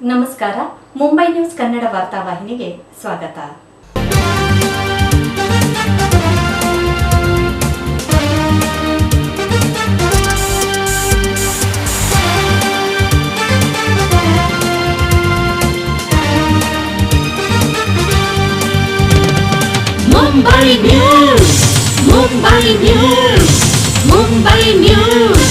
ನಮಸ್ಕಾರ. ಮುಂಬೈ ನ್ಯೂಸ್ ಕನ್ನಡ ವಾರ್ತಾವಾಹಿನಿಗೆ ಸ್ವಾಗತ. Mumbai News, Mumbai News, Mumbai News.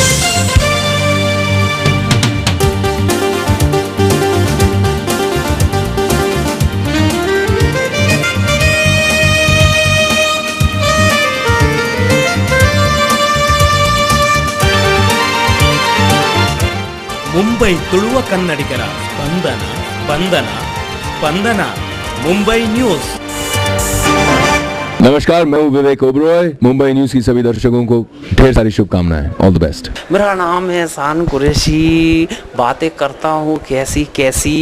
Mumbai ತುಳುವ ಕನ್ನಡಿಗರ ಸ್ಪಂದನ ಸ್ಪಂದನ ಸ್ಪಂದನ ಮುಂಬೈ ನ್ಯೂಸ್. नमस्कार, मैं हूं विवेक ओबरॉय. मुंबई न्यूज की सभी दर्शकों को ढेर सारी शुभकामनाएं. All the best. मेरा नाम है एहसान कुरैशी. बातें करता हूँ कैसी कैसी,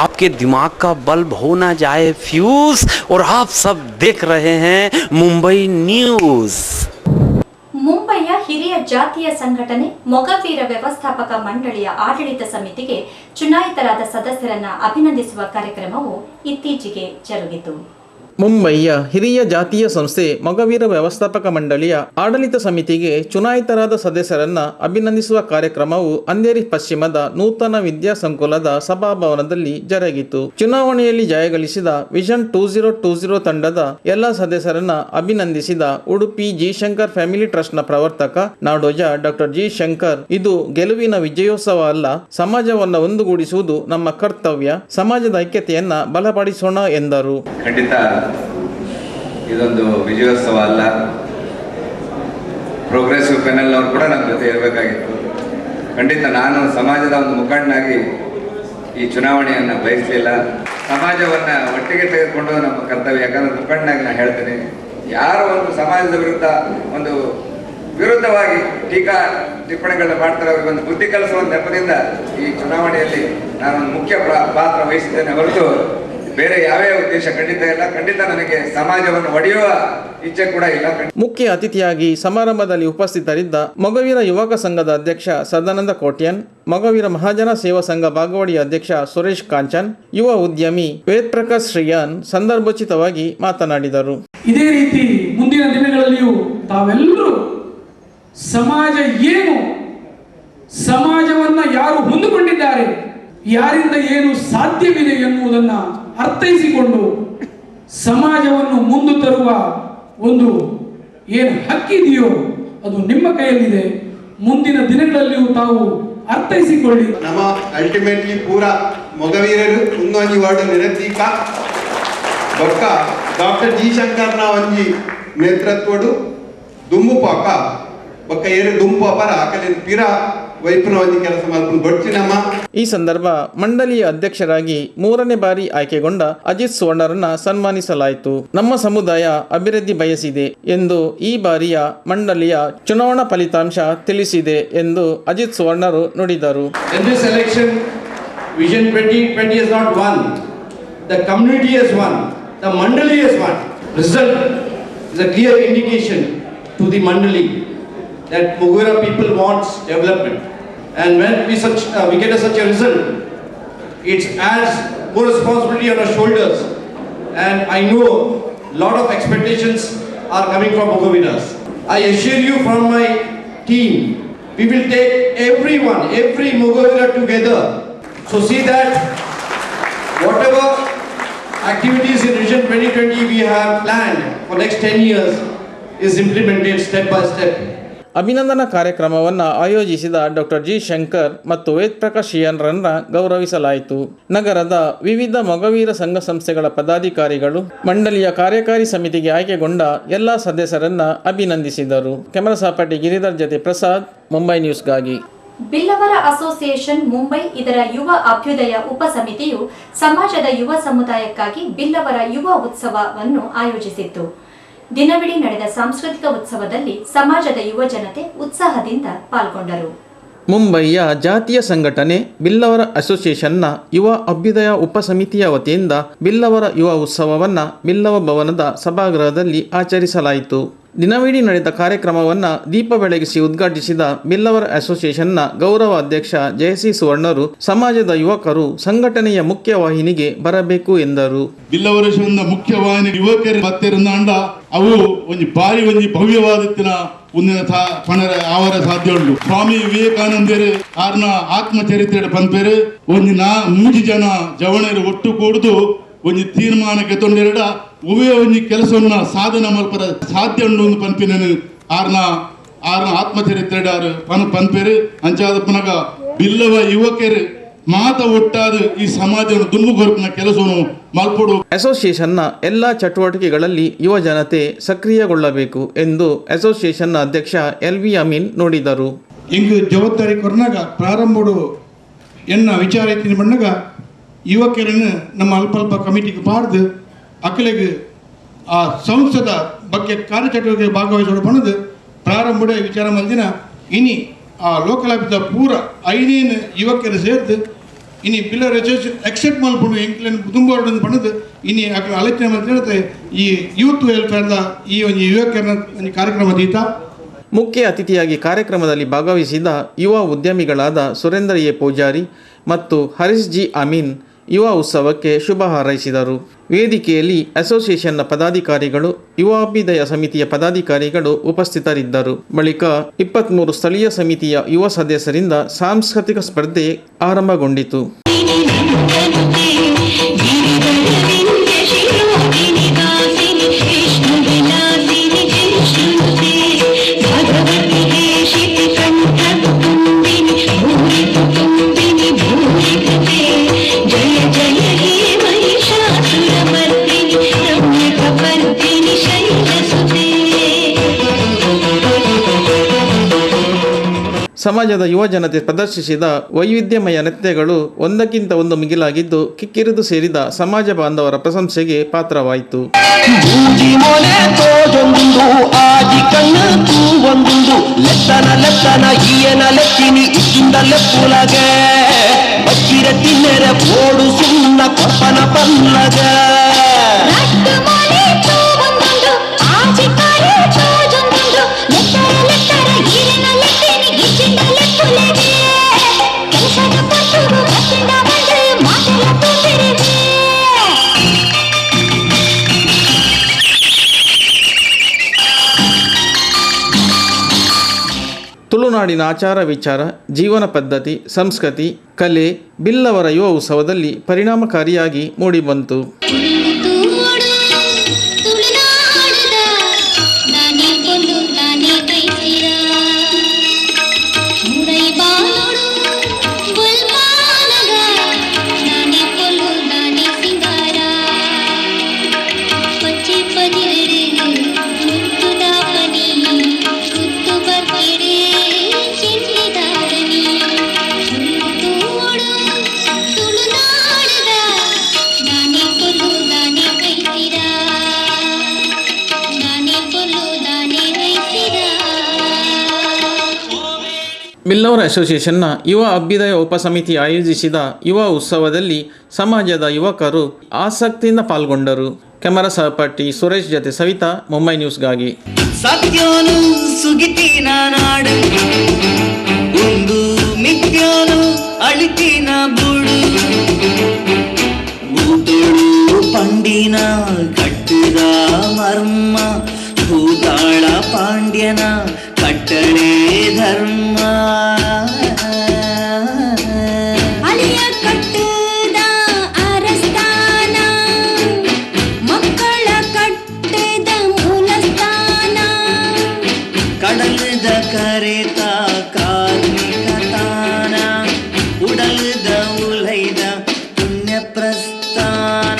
आपके दिमाग का बल्ब हो ना जाए फ्यूज. और आप सब देख रहे हैं मुंबई न्यूज. ಮುಂಬೈಯ ಹಿರಿಯ ಜಾತಿಯ ಸಂಘಟನೆ ಮೊಗವೀರ ವ್ಯವಸ್ಥಾಪಕ ಮಂಡಳಿಯ ಆಡಳಿತ ಸಮಿತಿಗೆ ಚುನಾಯಿತರಾದ ಸದಸ್ಯರನ್ನ ಅಭಿನಂದಿಸುವ ಕಾರ್ಯಕ್ರಮವು ಇತ್ತೀಚೆಗೆ ಜರುಗಿತು. ಮುಂಬಯಿಯ ಹಿರಿಯ ಜಾತಿಯ ಸಂಸ್ಥೆ ಮೊಗವೀರ ವ್ಯವಸ್ಥಾಪಕ ಮಂಡಳಿಯ ಆಡಳಿತ ಸಮಿತಿಗೆ ಚುನಾಯಿತರಾದ ಸದಸ್ಯರನ್ನ ಅಭಿನಂದಿಸುವ ಕಾರ್ಯಕ್ರಮವು ಅಂಧೇರಿ ಪಶ್ಚಿಮದ ನೂತನ ವಿದ್ಯಾಸಂಕುಲದ ಸಭಾಭವನದಲ್ಲಿ ಜರುಗಿತು. ಚುನಾವಣೆಯಲ್ಲಿ ಜಯಗಳಿಸಿದ ವಿಷನ್ 2020 ತಂಡದ ಎಲ್ಲ ಸದಸ್ಯರನ್ನ ಅಭಿನಂದಿಸಿದ ಉಡುಪಿ ಜಿ ಶಂಕರ್ ಫ್ಯಾಮಿಲಿ ಟ್ರಸ್ಟ್ನ ಪ್ರವರ್ತಕ ನಾಡೋಜ ಡಾಕ್ಟರ್ ಜಿ ಶಂಕರ್, ಇದು ಗೆಲುವಿನ ವಿಜಯೋತ್ಸವ ಅಲ್ಲ, ಸಮಾಜವನ್ನು ಒಂದುಗೂಡಿಸುವುದು ನಮ್ಮ ಕರ್ತವ್ಯ, ಸಮಾಜದ ಐಕ್ಯತೆಯನ್ನ ಬಲಪಡಿಸೋಣ ಎಂದರು. ಖಂಡಿತ ಇದೊಂದು ವಿಜಯೋತ್ಸವ ಅಲ್ಲ. ಪ್ರೋಗ್ರೆಸಿವ್ ಪೆನಲ್ ಅವರು ಕೂಡ ನಮ್ಮ ಜೊತೆ ಇರಬೇಕಾಗಿತ್ತು. ಖಂಡಿತ ನಾನು ಸಮಾಜದ ಒಂದು ಮುಖಂಡನಾಗಿ ಈ ಚುನಾವಣೆಯನ್ನು ಬಯಸಲಿಲ್ಲ. ಸಮಾಜವನ್ನು ಒಟ್ಟಿಗೆ ತೆಗೆದುಕೊಂಡು ನಮ್ಮ ಕರ್ತವ್ಯ. ಯಾಕಂದ್ರೆ ಮುಖಂಡನಾಗಿ ನಾನು ಹೇಳ್ತೀನಿ, ಯಾರು ಒಂದು ಸಮಾಜದ ಒಂದು ವಿರುದ್ಧವಾಗಿ ಟೀಕಾ ಟಿಪ್ಪಣಿಗಳನ್ನ ಮಾಡ್ತಾರೆ, ಅವರಿಗೆ ಒಂದು ಬುದ್ಧಿ ಕಲಿಸುವ ನೆಪದಿಂದ ಈ ಚುನಾವಣೆಯಲ್ಲಿ ನಾನೊಂದು ಮುಖ್ಯ ಪಾತ್ರ ವಹಿಸಿದ್ದೇನೆ ಹೊರತು ಬೇರೆ ಯಾವ್ಯಾವ ಉದ್ದೇಶ ಖಂಡಿತ ಇಲ್ಲ. ಖಂಡಿತ ನನಗೆ ಸಮಾಜವನ್ನು ಒಡೆಯುವ ಇಚ್ಛೆ ಕೂಡ ಇಲ್ಲ. ಮುಖ್ಯ ಅತಿಥಿಯಾಗಿ ಸಮಾರಂಭದಲ್ಲಿ ಉಪಸ್ಥಿತರಿದ್ದ ಮೊಗವೀರ ಯುವಕ ಸಂಘದ ಅಧ್ಯಕ್ಷ ಸದಾನಂದ ಕೋಟ್ಯನ್, ಮೊಗವೀರ ಮಹಾಜನ ಸೇವಾ ಸಂಘ ಬಾಗವಾಡಿ ಅಧ್ಯಕ್ಷ ಸುರೇಶ್ ಕಾಂಚನ್, ಯುವ ಉದ್ಯಮಿ ವೇದ್ ಪ್ರಕಾಶ್ ಶ್ರೀಯಾನ್ ಸಂದರ್ಭೋಚಿತವಾಗಿ ಮಾತನಾಡಿದರು. ಇದೇ ರೀತಿ ಮುಂದಿನ ದಿನಗಳಲ್ಲಿಯೂ ತಾವೆಲ್ಲರೂ ಸಮಾಜ ಏನು, ಸಮಾಜವನ್ನ ಯಾರು ಹೊಂದಿಕೊಂಡಿದ್ದಾರೆ, ಯಾರಿಂದ ಏನು ಸಾಧ್ಯವಿದೆ ಎನ್ನುವುದನ್ನು ಅರ್ಥೈಸಿಕೊಂಡು ಸಮಾಜವನ್ನು ಮುಂದೆ ತರುವ ಒಂದು ಏನು ಹಕ್ಕಿದೆಯೋ ಅದು ನಿಮ್ಮ ಕೈಯಲ್ಲಿದೆ. ಮುಂದಿನ ದಿನಗಳಲ್ಲಿಯೂ ತಾವು ಅರ್ಥೈಸಿಕೊಳ್ಳಿ. ನಮ್ಮ ಅಲ್ಟಿಮೇಟ್ಲಿ ಪೂರ ಮೊಗವೀರರು ಒಂದೊಂದು ವಾರ್ಡ್ ನಿರತೀಕ ಬೊಕ್ಕ ಡಾಕ್ಟರ್ ಜಿ ಶಂಕರ್ನ ಒಂಜಿ ನೇತೃತ್ವಡು ದುಮ್ಮು ಪಾಪ ಬೊಕ್ಕ ಏರು ದುಮ್ಮು ಪಾಪರ ಆಕಲಿನ ಪಿರ ವೈಪುನ ಒಂಜಿ ಕೆಲಸ ಮಾಡ್ಕೊಂಡು ಗೊತ್ತಿನಮ್ಮ. ಈ ಸಂದರ್ಭ ಮಂಡಳಿಯ ಅಧ್ಯಕ್ಷರಾಗಿ 3ನೇ ಬಾರಿ ಆಯ್ಕೆಗೊಂಡ ಅಜಿತ್ ಸುವರ್ಣರನ್ನ ಸನ್ಮಾನಿಸಲಾಯಿತು. ನಮ್ಮ ಸಮುದಾಯ ಅಭಿವೃದ್ಧಿ ಬಯಸಿದೆ ಎಂದು ಈ ಬಾರಿಯ ಮಂಡಳಿಯ ಚುನಾವಣಾ ಫಲಿತಾಂಶ ತಿಳಿಸಿದೆ ಎಂದು ಅಜಿತ್ ಸುವರ್ಣರು ನುಡಿದರು. In this election, Vision 2020 has not won. The community has won. The Mandali has won. Result is a clear indication to the Mandali that Mogavira people wants development. And when we get such a result, it adds more responsibility on our shoulders. And I know a lot of expectations are coming from Mogaviras. I assure you from my team, we will take everyone, every Mogavira together. So see that whatever activities in Vision 2020 we have planned for next 10 years is implemented step by step. ಅಭಿನಂದನಾ ಕಾರ್ಯಕ್ರಮವನ್ನು ಆಯೋಜಿಸಿದ doctor G Shankar ಮತ್ತು ವೇದ್ ಪ್ರಕಾಶ್ ಶ್ರೀಯಾನ್ರನ್ನ ಗೌರವಿಸಲಾಯಿತು. ನಗರದ ವಿವಿಧ ಮೊಗವೀರ ಸಂಘ ಸಂಸ್ಥೆಗಳ ಪದಾಧಿಕಾರಿಗಳು ಮಂಡಳಿಯ ಕಾರ್ಯಕಾರಿ ಸಮಿತಿಗೆ ಆಯ್ಕೆಗೊಂಡ ಎಲ್ಲ ಸದಸ್ಯರನ್ನ ಅಭಿನಂದಿಸಿದರು. ಕ್ಯಾಮರಾ ಸಹಪಾಠಿ ಗಿರಿಧರ್ ಜೊತೆ ಪ್ರಸಾದ್, ಮುಂಬೈ ನ್ಯೂಸ್ಗಾಗಿ. ಬಿಲ್ಲವರ ಅಸೋಸಿಯೇಷನ್ ಮುಂಬೈ ಇದರ ಯುವ ಅಭ್ಯುದಯ ಉಪಸಮಿತಿಯು ಸಮಾಜದ ಯುವ ಸಮುದಾಯಕ್ಕಾಗಿ ಬಿಲ್ಲವರ ಯುವ ಉತ್ಸವವನ್ನು ಆಯೋಜಿಸಿತ್ತು. ದಿನವಿಡೀ ನಡೆದ ಸಾಂಸ್ಕೃತಿಕ ಉತ್ಸವದಲ್ಲಿ ಸಮಾಜದ ಯುವ ಜನತೆ ಉತ್ಸಾಹದಿಂದ ಪಾಲ್ಗೊಂಡರು. ಮುಂಬಯಿಯ ಜಾತಿಯ ಸಂಘಟನೆ ಬಿಲ್ಲವರ ಅಸೋಸಿಯೇಷನ್ನ ಯುವ ಅಭ್ಯುದಯ ಉಪಸಮಿತಿಯ ವತಿಯಿಂದ ಬಿಲ್ಲವರ ಯುವ ಉತ್ಸವವನ್ನು ಬಿಲ್ಲವ ಭವನದ ಸಭಾಗೃಹದಲ್ಲಿ ಆಚರಿಸಲಾಯಿತು. ದಿನವಿಡೀ ನಡೆದ ಕಾರ್ಯಕ್ರಮವನ್ನು ದೀಪ ಬೆಳಗಿಸಿ ಉದ್ಘಾಟಿಸಿದ ಬಿಲ್ಲವರ ಅಸೋಸಿಯೇಷನ್ನ ಗೌರವ ಅಧ್ಯಕ್ಷ ಜಯಸಿ ಸುವರ್ಣರು ಸಮಾಜದ ಯುವಕರು ಸಂಘಟನೆಯ ಮುಖ್ಯವಾಹಿನಿಗೆ ಬರಬೇಕು ಎಂದರು. ಬಿಲ್ಲವರ ಮುಖ್ಯವಾಹಿನಿ ಯುವಕರು ಬತ್ತಿರಂದ ಅವು ಒಂದು ಬಾರಿ ಒಂದು ಭವ್ಯವಾದತ್ತಿನ ಮುಂದಿನ ಪಣರ ಆವರ ಸಾಧ್ಯ ಉಂಟು. ಸ್ವಾಮಿ ವಿವೇಕಾನಂದರು ಆರ್ನ ಆತ್ಮಚರಿತ್ರೆ ಪಂಪೇರು ಒಂದು 3 ಜನ ಜವಣರು ಒಟ್ಟು ಕೂಡುದು ಒಂದು ತೀರ್ಮಾನಕ್ಕೆ ತೊಂದರೆಡ ಉವೇ ಒಂದು ಕೆಲಸವನ್ನ ಸಾಧನ ಮಲ್ಪರ ಸಾಧ್ಯ ಉಂಟು ಒಂದು ಪಂಪಿನ ಆರ್ನ ಆತ್ಮಚರಿತ್ರೆ ಪಂಪೇರು ಅಂಚಾದ ಪುನಗ ಬಿಲ್ಲವ ಯುವಕರು ಮಾತ ಒಟ್ಟಾದ ಈ ಸಮಾಜವನ್ನು ದುಮ್ಮುಗೊರಪಿನ ಕೆಲಸವನ್ನು ಮಲ್ಪಡು. ಅಸೋಸಿಯೇಷನ್ನ ಎಲ್ಲ ಚಟುವಟಿಕೆಗಳಲ್ಲಿ ಯುವ ಜನತೆ ಸಕ್ರಿಯಗೊಳ್ಳಬೇಕು ಎಂದು ಅಸೋಸಿಯೇಷನ್ನ ಅಧ್ಯಕ್ಷ LV ಅಮೀನ್ ನುಡಿದರು. ಇಂದು ಜವಾಬ್ದಾರಿ ಕೊರನಾಗ ಪ್ರಾರಂಭಡು ಎನ್ನ ವಿಚಾರ ಎತ್ತಿನ ಬಂದಾಗ ಯುವಕರನ್ನು ನಮ್ಮ ಅಲ್ಪ ಕಮಿಟಿಗೆ ಪಾಡ್ದು ಅಕ್ಕಲಿಗೆ ಆ ಸಂಸದ ಬಗ್ಗೆ ಕಾರ್ಯಚಟುವಟಿಕೆ ಭಾಗವಹಿಸೋದು ಬಣ್ಣದು ಪ್ರಾರಂಭಡ ವಿಚಾರ ಮಲ್ದಿನ ಇನಿ ಆ ಲೋಕಲ್ ಆಫೀಸ ಪೂರ 5 ಯುವಕರು ಸೇರ್ದು ಇನಿ ಬಿಲ್ಲರ್ ಅಸೋಸಿಯೇಷನ್ ಎಕ್ಸೆಪ್ಟ್ ಮಲ್ಪಡು ಎಂಕ್ಲೇನು ತುಂಬಾರ್ದು ಪಣ್ಣದು ಇನಿ ಅಕ್ಕ ಆಲೋಚನೆ ಮಾಡ್ತಾ ಈ ಯೂತ್ ವೆಲ್ಫೇರ್ದ ಈ ಒಂದು ಯುವಕರನ್ನ ಒಂದು ಕಾರ್ಯಕ್ರಮ ದೀತ. ಮುಖ್ಯ ಅತಿಥಿಯಾಗಿ ಕಾರ್ಯಕ್ರಮದಲ್ಲಿ ಭಾಗವಹಿಸಿದ ಯುವ ಉದ್ಯಮಿಗಳಾದ ಸುರೇಂದ್ರ ಎ ಪೂಜಾರಿ ಮತ್ತು ಹರೀಶ್ ಜಿ ಅಮೀನ್ ಯುವ ಉತ್ಸವಕ್ಕೆ ಶುಭ ಹಾರೈಸಿದರು. ವೇದಿಕೆಯಲ್ಲಿ ಅಸೋಸಿಯೇಷನ್ನ ಪದಾಧಿಕಾರಿಗಳು, ಯುವ ಅಭ್ಯುದಯ ಸಮಿತಿಯ ಪದಾಧಿಕಾರಿಗಳು ಉಪಸ್ಥಿತರಿದ್ದರು. ಬಳಿಕ 23 ಸ್ಥಳೀಯ ಸಮಿತಿಯ ಯುವ ಸದಸ್ಯರಿಂದ ಸಾಂಸ್ಕೃತಿಕ ಸ್ಪರ್ಧೆ ಆರಂಭಗೊಂಡಿತು. ಸಮಾಜದ ಯುವ ಜನತೆ ಪ್ರದರ್ಶಿಸಿದ ವೈವಿಧ್ಯಮಯ ನೃತ್ಯಗಳು ಒಂದಕ್ಕಿಂತ ಒಂದು ಮಿಗಿಲಾಗಿದ್ದು ಕಿಕ್ಕಿರಿದು ಸೇರಿದ ಸಮಾಜ ಬಾಂಧವರ ಪ್ರಶಂಸೆಗೆ ಪಾತ್ರವಾಯಿತು. ತುಳುನಾಡಿನ ಆಚಾರ ವಿಚಾರ, ಜೀವನ ಪದ್ಧತಿ, ಸಂಸ್ಕೃತಿ, ಕಲೆ ಬಿಲ್ಲವರ ಯುವ ಉತ್ಸವದಲ್ಲಿ ಪರಿಣಾಮಕಾರಿಯಾಗಿ ಮೂಡಿಬಂತು. ಬಿಲ್ಲವರ ಅಸೋಸಿಯೇಷನ್ನ ಯುವ ಅಭ್ಯುದಯ ಉಪಸಮಿತಿ ಆಯೋಜಿಸಿದ ಯುವ ಉತ್ಸವದಲ್ಲಿ ಸಮಾಜದ ಯುವಕರು ಆಸಕ್ತಿಯಿಂದ ಪಾಲ್ಗೊಂಡರು. ಕ್ಯಾಮರಾ ಸಹಪಾಠಿ ಸುರೇಶ್ ಜೊತೆ ಸವಿತಾ, ಮುಂಬೈ ನ್ಯೂಸ್ಗಾಗಿ. ಸತ್ಯೋನು ಸುಗಿತಿನ ನಾಡು ಒಂದು ಮಿಥ್ಯೋನು ಅಳಿತಿನ ಬುಡು ಭೂತೋಡು ಪಂಡಿನ ಕಟ್ಟಿದ ಮರ್ಮ ಭೂತಾಳ ಪಾಂಡ್ಯನ ಕಟ್ಟಳೆ ಧರ್ಮ ಅಳಿಯ ಕಟ್ಟದ ಅರಸ್ಥಾನ ಮಕ್ಕಳ ಕಟ್ಟದ ಮೂಲಸ್ಥಾನ ಕಡಲದ ಕರೆತ ಕಾರ್ಮಿಕ ತಾನ ಉಡಲದ ಉಲೈದ ಪುಣ್ಯ ಪ್ರಸ್ಥಾನ.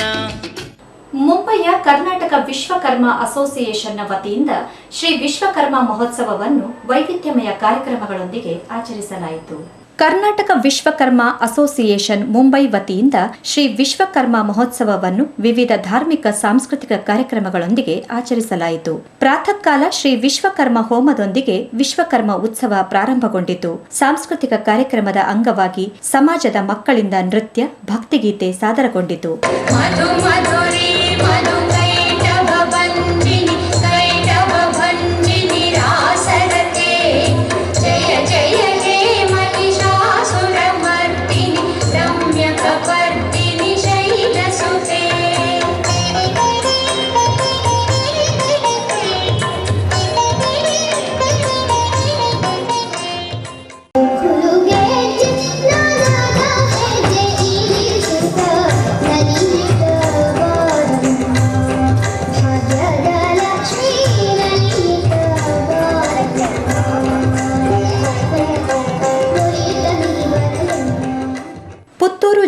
ಮುಂಬೈಯ ಕರ್ನಾಟಕ ವಿಶ್ವಕರ್ಮ ಅಸೋಸಿಯೇಷನ್ನ ವತಿಯಿಂದ ಶ್ರೀ ವಿಶ್ವಕರ್ಮ ಮಹೋತ್ಸವವನ್ನು ವೈವಿಧ್ಯಮಯ ಕಾರ್ಯಕ್ರಮಗಳೊಂದಿಗೆ ಆಚರಿಸಲಾಯಿತು. ಕರ್ನಾಟಕ ವಿಶ್ವಕರ್ಮ ಅಸೋಸಿಯೇಷನ್ ಮುಂಬೈ ವತಿಯಿಂದ ಶ್ರೀ ವಿಶ್ವಕರ್ಮ ಮಹೋತ್ಸವವನ್ನು ವಿವಿಧ ಧಾರ್ಮಿಕ ಸಾಂಸ್ಕೃತಿಕ ಕಾರ್ಯಕ್ರಮಗಳೊಂದಿಗೆ ಆಚರಿಸಲಾಯಿತು. ಪ್ರಾತಃ ಕಾಲ ಶ್ರೀ ವಿಶ್ವಕರ್ಮ ಹೋಮದೊಂದಿಗೆ ವಿಶ್ವಕರ್ಮ ಉತ್ಸವ ಪ್ರಾರಂಭಗೊಂಡಿತು. ಸಾಂಸ್ಕೃತಿಕ ಕಾರ್ಯಕ್ರಮದ ಅಂಗವಾಗಿ ಸಮಾಜದ ಮಕ್ಕಳಿಂದ ನೃತ್ಯ, ಭಕ್ತಿಗೀತೆ ಸಾದರಗೊಂಡಿತು. ಮಧು ಮಧುರಿ ಮಧು ಕೈಟವ ಬಂದಿನಿ ಕೈಟವ ಬಂದಿನಿ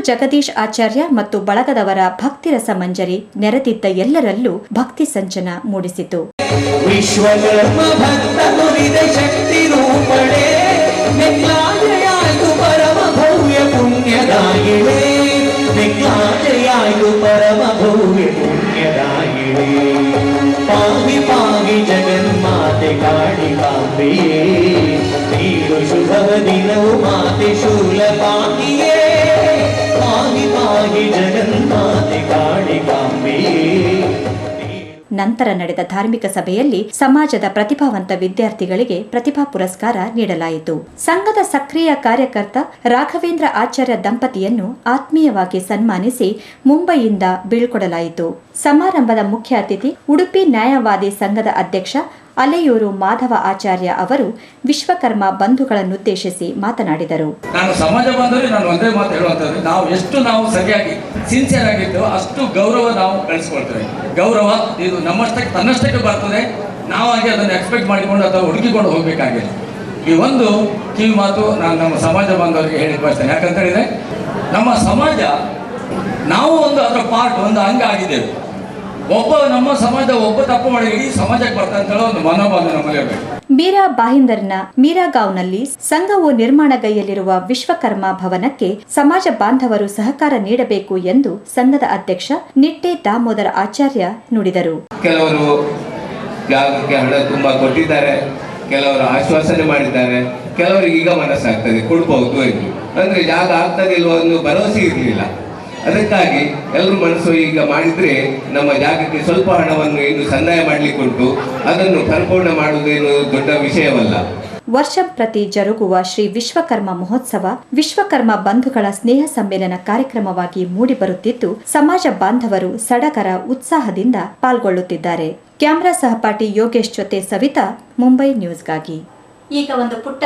ಜಗದೀಶ್ ಆಚಾರ್ಯ ಮತ್ತು ಬಳಗದವರ ಭಕ್ತಿರಸ ಮಂಜರಿ ನೆರೆದಿದ್ದ ಎಲ್ಲರಲ್ಲೂ ಭಕ್ತಿ ಸಂಚನ ಮೂಡಿಸಿತು. ವಿಶ್ವಕರ್ಮ ಭಕ್ತ ನುರಿದ ಶಕ್ತಿ ರೂಪಣೆ ಮೆಗ್ಲಾಜೆಯಾಯ್ತು ಪರಮ ಭವ್ಯ ಪುಣ್ಯದಾಯಿಳೆ ಮೆಗ್ಲಾಜೆಯಾಯ್ತು ಪರಮ ಭವ್ಯ ಪುಣ್ಯದಾಯಿಳೆ ಪಾವಿ ಪಾವಿ ಜಗನ್ಮಾತೆ ಕಾಳಿಕಾಂಬೆಯೇ ನೀರು ಶುಭವ ದಿನವು ಮಾತೆ ಶೂಲಪಾಣಿಯೇ ಪಾವಿ ಪಾವಿ ಜಗನ್ಮಾತೆ ಕಾಳಿಕಾಂಬೆಯೇ. ನಂತರ ನಡೆದ ಧಾರ್ಮಿಕ ಸಭೆಯಲ್ಲಿ ಸಮಾಜದ ಪ್ರತಿಭಾವಂತ ವಿದ್ಯಾರ್ಥಿಗಳಿಗೆ ಪ್ರತಿಭಾ ಪುರಸ್ಕಾರ ನೀಡಲಾಯಿತು. ಸಂಘದ ಸಕ್ರಿಯ ಕಾರ್ಯಕರ್ತ ರಾಘವೇಂದ್ರ ಆಚಾರ್ಯ ದಂಪತಿಯನ್ನು ಆತ್ಮೀಯವಾಗಿ ಸನ್ಮಾನಿಸಿ ಮುಂಬಯಿಯಿಂದ ಬೀಳ್ಕೊಡಲಾಯಿತು. ಸಮಾರಂಭದ ಮುಖ್ಯ ಅತಿಥಿ ಉಡುಪಿ ನ್ಯಾಯವಾದಿ ಸಂಘದ ಅಧ್ಯಕ್ಷ ಅಲೆಯೂರು ಮಾಧವ ಆಚಾರ್ಯ ಅವರು ವಿಶ್ವಕರ್ಮ ಬಂಧುಗಳನ್ನುದ್ದೇಶಿಸಿ ಮಾತನಾಡಿದರು. ನಾನು ಸಮಾಜ ಬಾಂಧವರಿಗೆ ನಾನು ಒಂದೇ ಮಾತು ಹೇಳುವಂಥದ್ದು, ನಾವು ಎಷ್ಟು ಸರಿಯಾಗಿ ಸಿನ್ಸಿಯರ್ ಆಗಿದ್ದು ಅಷ್ಟು ಗೌರವ ನಾವು ಗಳಿಸ್ಕೊಳ್ತೇವೆ. ಗೌರವ ಇದು ನಮ್ಮಷ್ಟಕ್ಕೆ ತನ್ನಷ್ಟಕ್ಕೆ ಬರ್ತದೆ, ನಾವಾಗಿ ಅದನ್ನು ಎಕ್ಸ್ಪೆಕ್ಟ್ ಮಾಡಿಕೊಂಡು ಅಥವಾ ಹುಡುಕಿಕೊಂಡು ಹೋಗಬೇಕಾಗಿಲ್ಲ. ಈ ಒಂದು ಕಿವಿ ಮಾತು ನಾನು ನಮ್ಮ ಸಮಾಜ ಬಾಂಧವರಿಗೆ ಹೇಳಿ ಬಯಸ್ತೇನೆ. ಯಾಕಂತ ಹೇಳಿದ್ರೆ ನಮ್ಮ ಸಮಾಜ ನಾವು ಅದರ ಪಾರ್ಟ್, ಒಂದು ಅಂಗ ಆಗಿದ್ದೇವೆ. ನಮ್ಮ ಸಮಾಜ ಒಬ್ಬ ತಪ್ಪು ಮಾಡಿ ಇಡೀ ಸಮಾಜಕ್ಕೆ ಬರ್ತಾ ಅಂತ ಹೇಳೋ ಒಂದು ಮನೋಭಾವ ನಮ್ಮಲ್ಲಿ ಇರಬೇಕು. ಮೀರಾ ಭಾಯಿಂದರ್ನ ಮೀರಾಗಾಂವ್ನಲ್ಲಿ ಸಂಘವು ನಿರ್ಮಾಣಗೈಯಲ್ಲಿರುವ ವಿಶ್ವಕರ್ಮ ಭವನಕ್ಕೆ ಸಮಾಜ ಬಾಂಧವರು ಸಹಕಾರ ನೀಡಬೇಕು ಎಂದು ಸಂಘದ ಅಧ್ಯಕ್ಷ ನಿಟ್ಟೆ ದಾಮೋದರ ಆಚಾರ್ಯ ನುಡಿದರು. ಕೆಲವರು ಜಾಗಕ್ಕೆ ಹಣ ತುಂಬಾ ಕೊಟ್ಟಿದ್ದಾರೆ, ಕೆಲವರು ಆಶ್ವಾಸನೆ ಮಾಡಿದ್ದಾರೆ, ಕೆಲವರಿಗೆ ಈಗ ಮನಸ್ಸಾಗ್ತದೆ ಕೊಡ್ಬಹುದು ಎಂದು. ಅಂದ್ರೆ ಜಾಗ ಆಗ್ತದಿಲ್ವ ಅನ್ನೋ ಭರವಸೆ ಇರಲಿಲ್ಲ. ಅದಕ್ಕಾಗಿ ಎಲ್ಲರೂ ಮನಸ್ಸು ಈಗ ಮಾಡಿದ್ರೆ ನಮ್ಮ ಜಾಗಕ್ಕೆ ಸ್ವಲ್ಪ ಹಣವನ್ನು ಏನು ಸಂದಾಯ ಮಾಡಲಿಕ್ಕೆ ಉಂಟು, ಅದನ್ನು ಪರಿಪೂರ್ಣ ಮಾಡುವುದೇನು ದೊಡ್ಡ ವಿಷಯವಲ್ಲ. ವರ್ಷ ಪ್ರತಿ ಜರುಗುವ ಶ್ರೀ ವಿಶ್ವಕರ್ಮ ಮಹೋತ್ಸವ ವಿಶ್ವಕರ್ಮ ಬಂಧುಗಳ ಸ್ನೇಹ ಸಮ್ಮೇಳನ ಕಾರ್ಯಕ್ರಮವಾಗಿ ಮೂಡಿಬರುತ್ತಿದ್ದು ಸಮಾಜ ಬಾಂಧವರು ಸಡಗರ ಉತ್ಸಾಹದಿಂದ ಪಾಲ್ಗೊಳ್ಳುತ್ತಿದ್ದಾರೆ. ಕ್ಯಾಮರಾ ಸಹಪಾಠಿ ಯೋಗೇಶ್ ಜೊತೆ ಸವಿತಾ, ಮುಂಬೈ ನ್ಯೂಸ್ಗಾಗಿ. ಈಗ ಒಂದು ಪುಟ್ಟ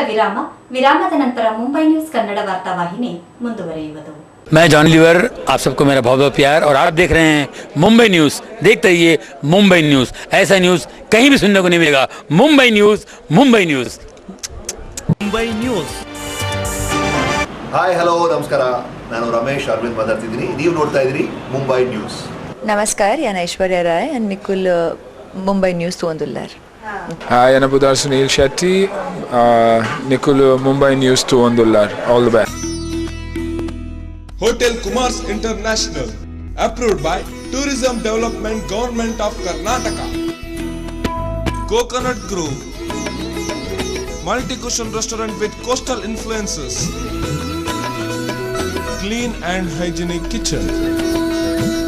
ವಿರಾಮದ ನಂತರ ಮುಂಬೈ ನ್ಯೂಸ್ ಕನ್ನಡ ವಾರ್ತಾವಾಹಿನಿ ಮುಂದುವರಿಯುವುದು. मैं जॉन लीवर, आप सबको मेरा बहुत बहुत प्यार और आप देख रहे हैं मुंबई न्यूज़. देखते रहिए मुंबई न्यूज़. ऐसा न्यूज़ कहीं भी सुनने को नहीं मिलेगा. Mumbai news, Mumbai news. Mumbai news. Hi hello ನಮಸ್ಕಾರ, ನಾನು ರಮೇಶ್ ಅರವಿಂದ್ ಮಾತಾಡ್ತಿದ್ದೀನಿ. ನೀವು ನೋಡ್ತಾ ಇದ್ದೀರಿ ಮುಂಬೈ ನ್ಯೂಸ್. ನಮಸ್ಕಾರ, ನಾನು ಐಶ್ವರ್ಯ ರಾಯ್ and ನಿಖುಲ್ ಮುಂಬೈ ನ್ಯೂಸ್ ತೋಂದುಲ್ಲಾರ್. Hi, I'm Budar Sunil Shetty. Nikul Mumbai News Tuandullar. All the best. Hotel Kumars International, approved by Tourism Development Government of Karnataka. Coconut Grove, multi-cuisine restaurant with coastal influences. Clean and hygienic kitchen.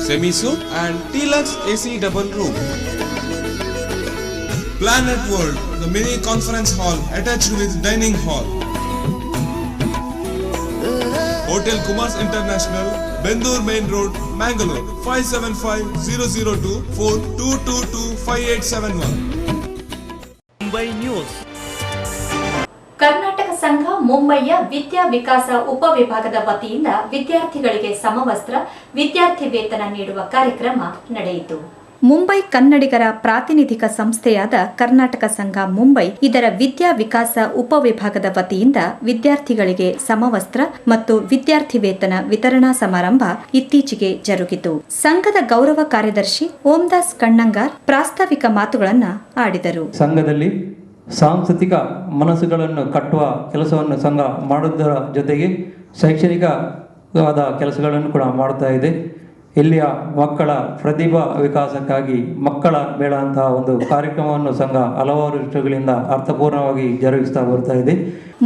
Semi-soup and deluxe AC double room. Planet World, the mini conference hall attached with dining hall. Hotel Kumars International, Bendur Main Road, Mangalore, 57502422258871. Mumbai news. Karnataka ಸಂಘ ಮುಂಬಯಿಯ ವಿದ್ಯಾ ವಿಕಾಸ ಉಪವಿಭಾಗದ ವತಿಯಿಂದ ವಿದ್ಯಾರ್ಥಿಗಳಿಗೆ ಸಮವಸ್ತ್ರ, ವಿದ್ಯಾರ್ಥಿ ವೇತನ ನೀಡುವ ಕಾರ್ಯಕ್ರಮ ನಡೆಯಿತು. ಮುಂಬೈ ಕನ್ನಡಿಗರ ಪ್ರಾತಿನಿಧಿಕ ಸಂಸ್ಥೆಯಾದ ಕರ್ನಾಟಕ ಸಂಘ ಮುಂಬೈ ಇದರ ವಿದ್ಯಾ ವಿಕಾಸ ಉಪವಿಭಾಗದ ವತಿಯಿಂದ ವಿದ್ಯಾರ್ಥಿಗಳಿಗೆ ಸಮವಸ್ತ್ರ ಮತ್ತು ವಿದ್ಯಾರ್ಥಿ ವೇತನ ವಿತರಣಾ ಸಮಾರಂಭ ಇತ್ತೀಚೆಗೆ ಜರುಗಿತು. ಸಂಘದ ಗೌರವ ಕಾರ್ಯದರ್ಶಿ ಓಂದಾಸ್ ಕಣ್ಣಂಗಾರ್ ಪ್ರಾಸ್ತಾವಿಕ ಮಾತುಗಳನ್ನು ಆಡಿದರು. ಸಂಘದಲ್ಲಿ ಸಾಂಸ್ಕೃತಿಕ ಮನಸ್ಸುಗಳನ್ನು ಕಟ್ಟುವ ಕೆಲಸವನ್ನು ಸಂಘ ಮಾಡುವುದರ ಜೊತೆಗೆ ಶೈಕ್ಷಣಿಕವಾದ ಕೆಲಸಗಳನ್ನು ಕೂಡ ಮಾಡುತ್ತಾ ಇದೆ. ಇಲ್ಲಿಯ ಮಕ್ಕಳ ಪ್ರತಿಭಾ ವಿಕಾಸಕ್ಕಾಗಿ ಮಕ್ಕಳ ಮೇಳ ಅಂತಹ ಒಂದು ಕಾರ್ಯಕ್ರಮವನ್ನು ಸಂಘ ಹಲವಾರು ವರ್ಷಗಳಿಂದ ಅರ್ಥಪೂರ್ಣವಾಗಿ ಜರುಗಿಸ್ತಾ ಬರ್ತಾ ಇದೆ.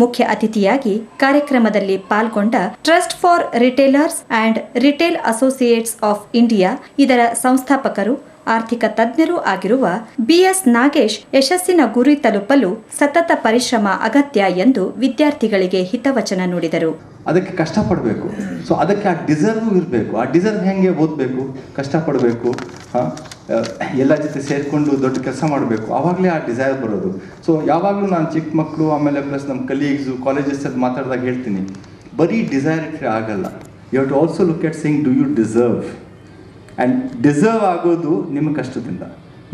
ಮುಖ್ಯ ಅತಿಥಿಯಾಗಿ ಕಾರ್ಯಕ್ರಮದಲ್ಲಿ ಪಾಲ್ಗೊಂಡ trust for retailers and retail associates of India ಇದರ ಸಂಸ್ಥಾಪಕರು ಆರ್ಥಿಕ ತಜ್ಞರೂ ಆಗಿರುವ ಬಿಎಸ್ ನಾಗೇಶ್ ಯಶಸ್ಸಿನ ಗುರಿ ತಲುಪಲು ಸತತ ಪರಿಶ್ರಮ ಅಗತ್ಯ ಎಂದು ವಿದ್ಯಾರ್ಥಿಗಳಿಗೆ ಹಿತವಚನ ನುಡಿದರು. ಅದಕ್ಕೆ ಕಷ್ಟಪಡಬೇಕು. ಸೊ ಅದಕ್ಕೆ ಆ ಡಿಸರ್ವ್ ಇರಬೇಕು. ಆ ಡಿಸರ್ವ್ ಹೆಂಗೆ ಓದಬೇಕು, ಕಷ್ಟಪಡಬೇಕು, ಎಲ್ಲ ಜೊತೆ ಸೇರಿಕೊಂಡು ದೊಡ್ಡ ಕೆಲಸ ಮಾಡಬೇಕು, ಆವಾಗಲೇ ಆ ಡಿಸೈರ್ ಬರೋದು. ಸೊ ಯಾವಾಗಲೂ ನಾನು ಚಿಕ್ಕ ಮಕ್ಕಳು ಆಮೇಲೆ ಪ್ಲಸ್ ನಮ್ಮ ಕಲೀಗ್ಸು ಕಾಲೇಜಸ್ಸಲ್ಲಿ ಮಾತಾಡಿದಾಗ ಹೇಳ್ತೀನಿ, ಬರೀ ಡಿಸೈರ್ ಇಟ್ಟರೆ ಆಗಲ್ಲ. You have to also look at saying do you deserve. And deserve ಆಗೋದು ನಿಮ್ಮ ಕಷ್ಟದಿಂದ,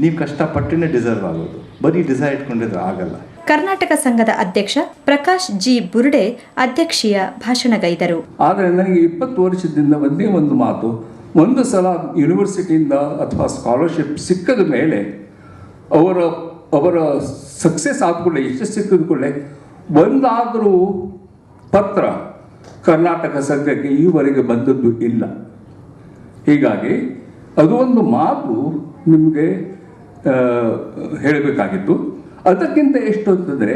ನೀವು ಕಷ್ಟಪಟ್ಟರೆ ಡಿಸರ್ವ್ ಆಗೋದು. ಬರೀ ಡಿಸೈರ್ ಇಟ್ಕೊಂಡಿದ್ರೆ ಆಗಲ್ಲ. ಕರ್ನಾಟಕ ಸಂಘದ ಅಧ್ಯಕ್ಷ ಪ್ರಕಾಶ್ ಜಿ ಬುರ್ಡೆ ಅಧ್ಯಕ್ಷೀಯ ಭಾಷಣಗೈದರು. ಆದರೆ ನನಗೆ 20 ವರ್ಷದಿಂದ ಒಂದೇ ಒಂದು ಮಾತು, ಒಂದು ಸಲ ಯೂನಿವರ್ಸಿಟಿಯಿಂದ ಅಥವಾ ಸ್ಕಾಲರ್ಶಿಪ್ ಸಿಕ್ಕದ ಮೇಲೆ ಅವರ ಸಕ್ಸಸ್ ಆದ್ಕೊಳ್ಳೆ, ಯಶಸ್ಸು ಸಿಕ್ಕಿದ ಕೂಡಲೇ ಒಂದಾದರೂ ಪತ್ರ ಕರ್ನಾಟಕ ಸಂಘಕ್ಕೆ ಈವರೆಗೆ ಬಂದದ್ದು ಇಲ್ಲ. ಹೀಗಾಗಿ ಅದು ಒಂದು ಮಾತು ನಿಮಗೆ ಹೇಳಬೇಕಾಗಿತ್ತು. ಅದಕ್ಕಿಂತ ಎಷ್ಟು ಅಂತಂದರೆ,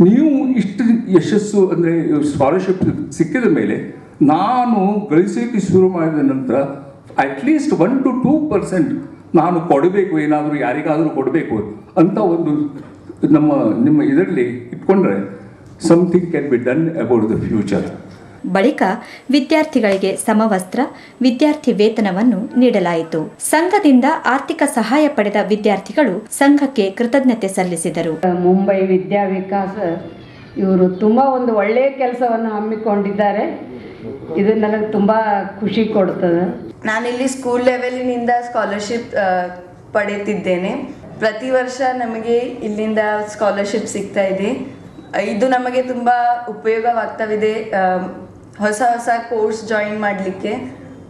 ನೀವು ಇಷ್ಟು ಯಶಸ್ಸು ಅಂದರೆ ಸ್ಕಾಲರ್ಶಿಪ್ ಸಿಕ್ಕಿದ ಮೇಲೆ ನಾನು ಗಳಿಸೋಕ್ಕೆ ಶುರು ಮಾಡಿದ ನಂತರ ಅಟ್ಲೀಸ್ಟ್ 1 to 2% ನಾನು ಕೊಡಬೇಕು, ಏನಾದರೂ ಯಾರಿಗಾದರೂ ಕೊಡಬೇಕು ಅಂತ ಒಂದು ನಿಮ್ಮ ಇದರಲ್ಲಿ ಇಟ್ಕೊಂಡ್ರೆ something can be done about the future. ಬಳಿಕ ವಿದ್ಯಾರ್ಥಿಗಳಿಗೆ ಸಮವಸ್ತ್ರ, ವಿದ್ಯಾರ್ಥಿ ವೇತನವನ್ನು ನೀಡಲಾಯಿತು. ಸಂಘದಿಂದ ಆರ್ಥಿಕ ಸಹಾಯ ಪಡೆದ ವಿದ್ಯಾರ್ಥಿಗಳು ಸಂಘಕ್ಕೆ ಕೃತಜ್ಞತೆ ಸಲ್ಲಿಸಿದರು. ಮುಂಬೈ ವಿದ್ಯಾವಿಕಾಸ ಇವರು ತುಂಬ ಒಂದು ಒಳ್ಳೆಯ ಕೆಲಸವನ್ನು ಹಮ್ಮಿಕೊಂಡಿದ್ದಾರೆ. ಇದು ನನಗೆ ತುಂಬ ಖುಷಿ ಕೊಡ್ತದೆ. ನಾನಿಲ್ಲಿ ಸ್ಕೂಲ್ ಲೆವೆಲಿನಿಂದ ಸ್ಕಾಲರ್ಶಿಪ್ ಪಡೆಯುತ್ತಿದ್ದೇನೆ. ಪ್ರತಿ ವರ್ಷ ನಮಗೆ ಇಲ್ಲಿಂದ ಸ್ಕಾಲರ್ಶಿಪ್ ಸಿಗ್ತಾ ಇದೆ. ಇದು ನಮಗೆ ತುಂಬ ಉಪಯೋಗವಾಗ್ತಾವಿದೆ ಹೊಸ ಹೊಸ ಕೋರ್ಸ್ ಜಾಯಿನ್ ಮಾಡಲಿಕ್ಕೆ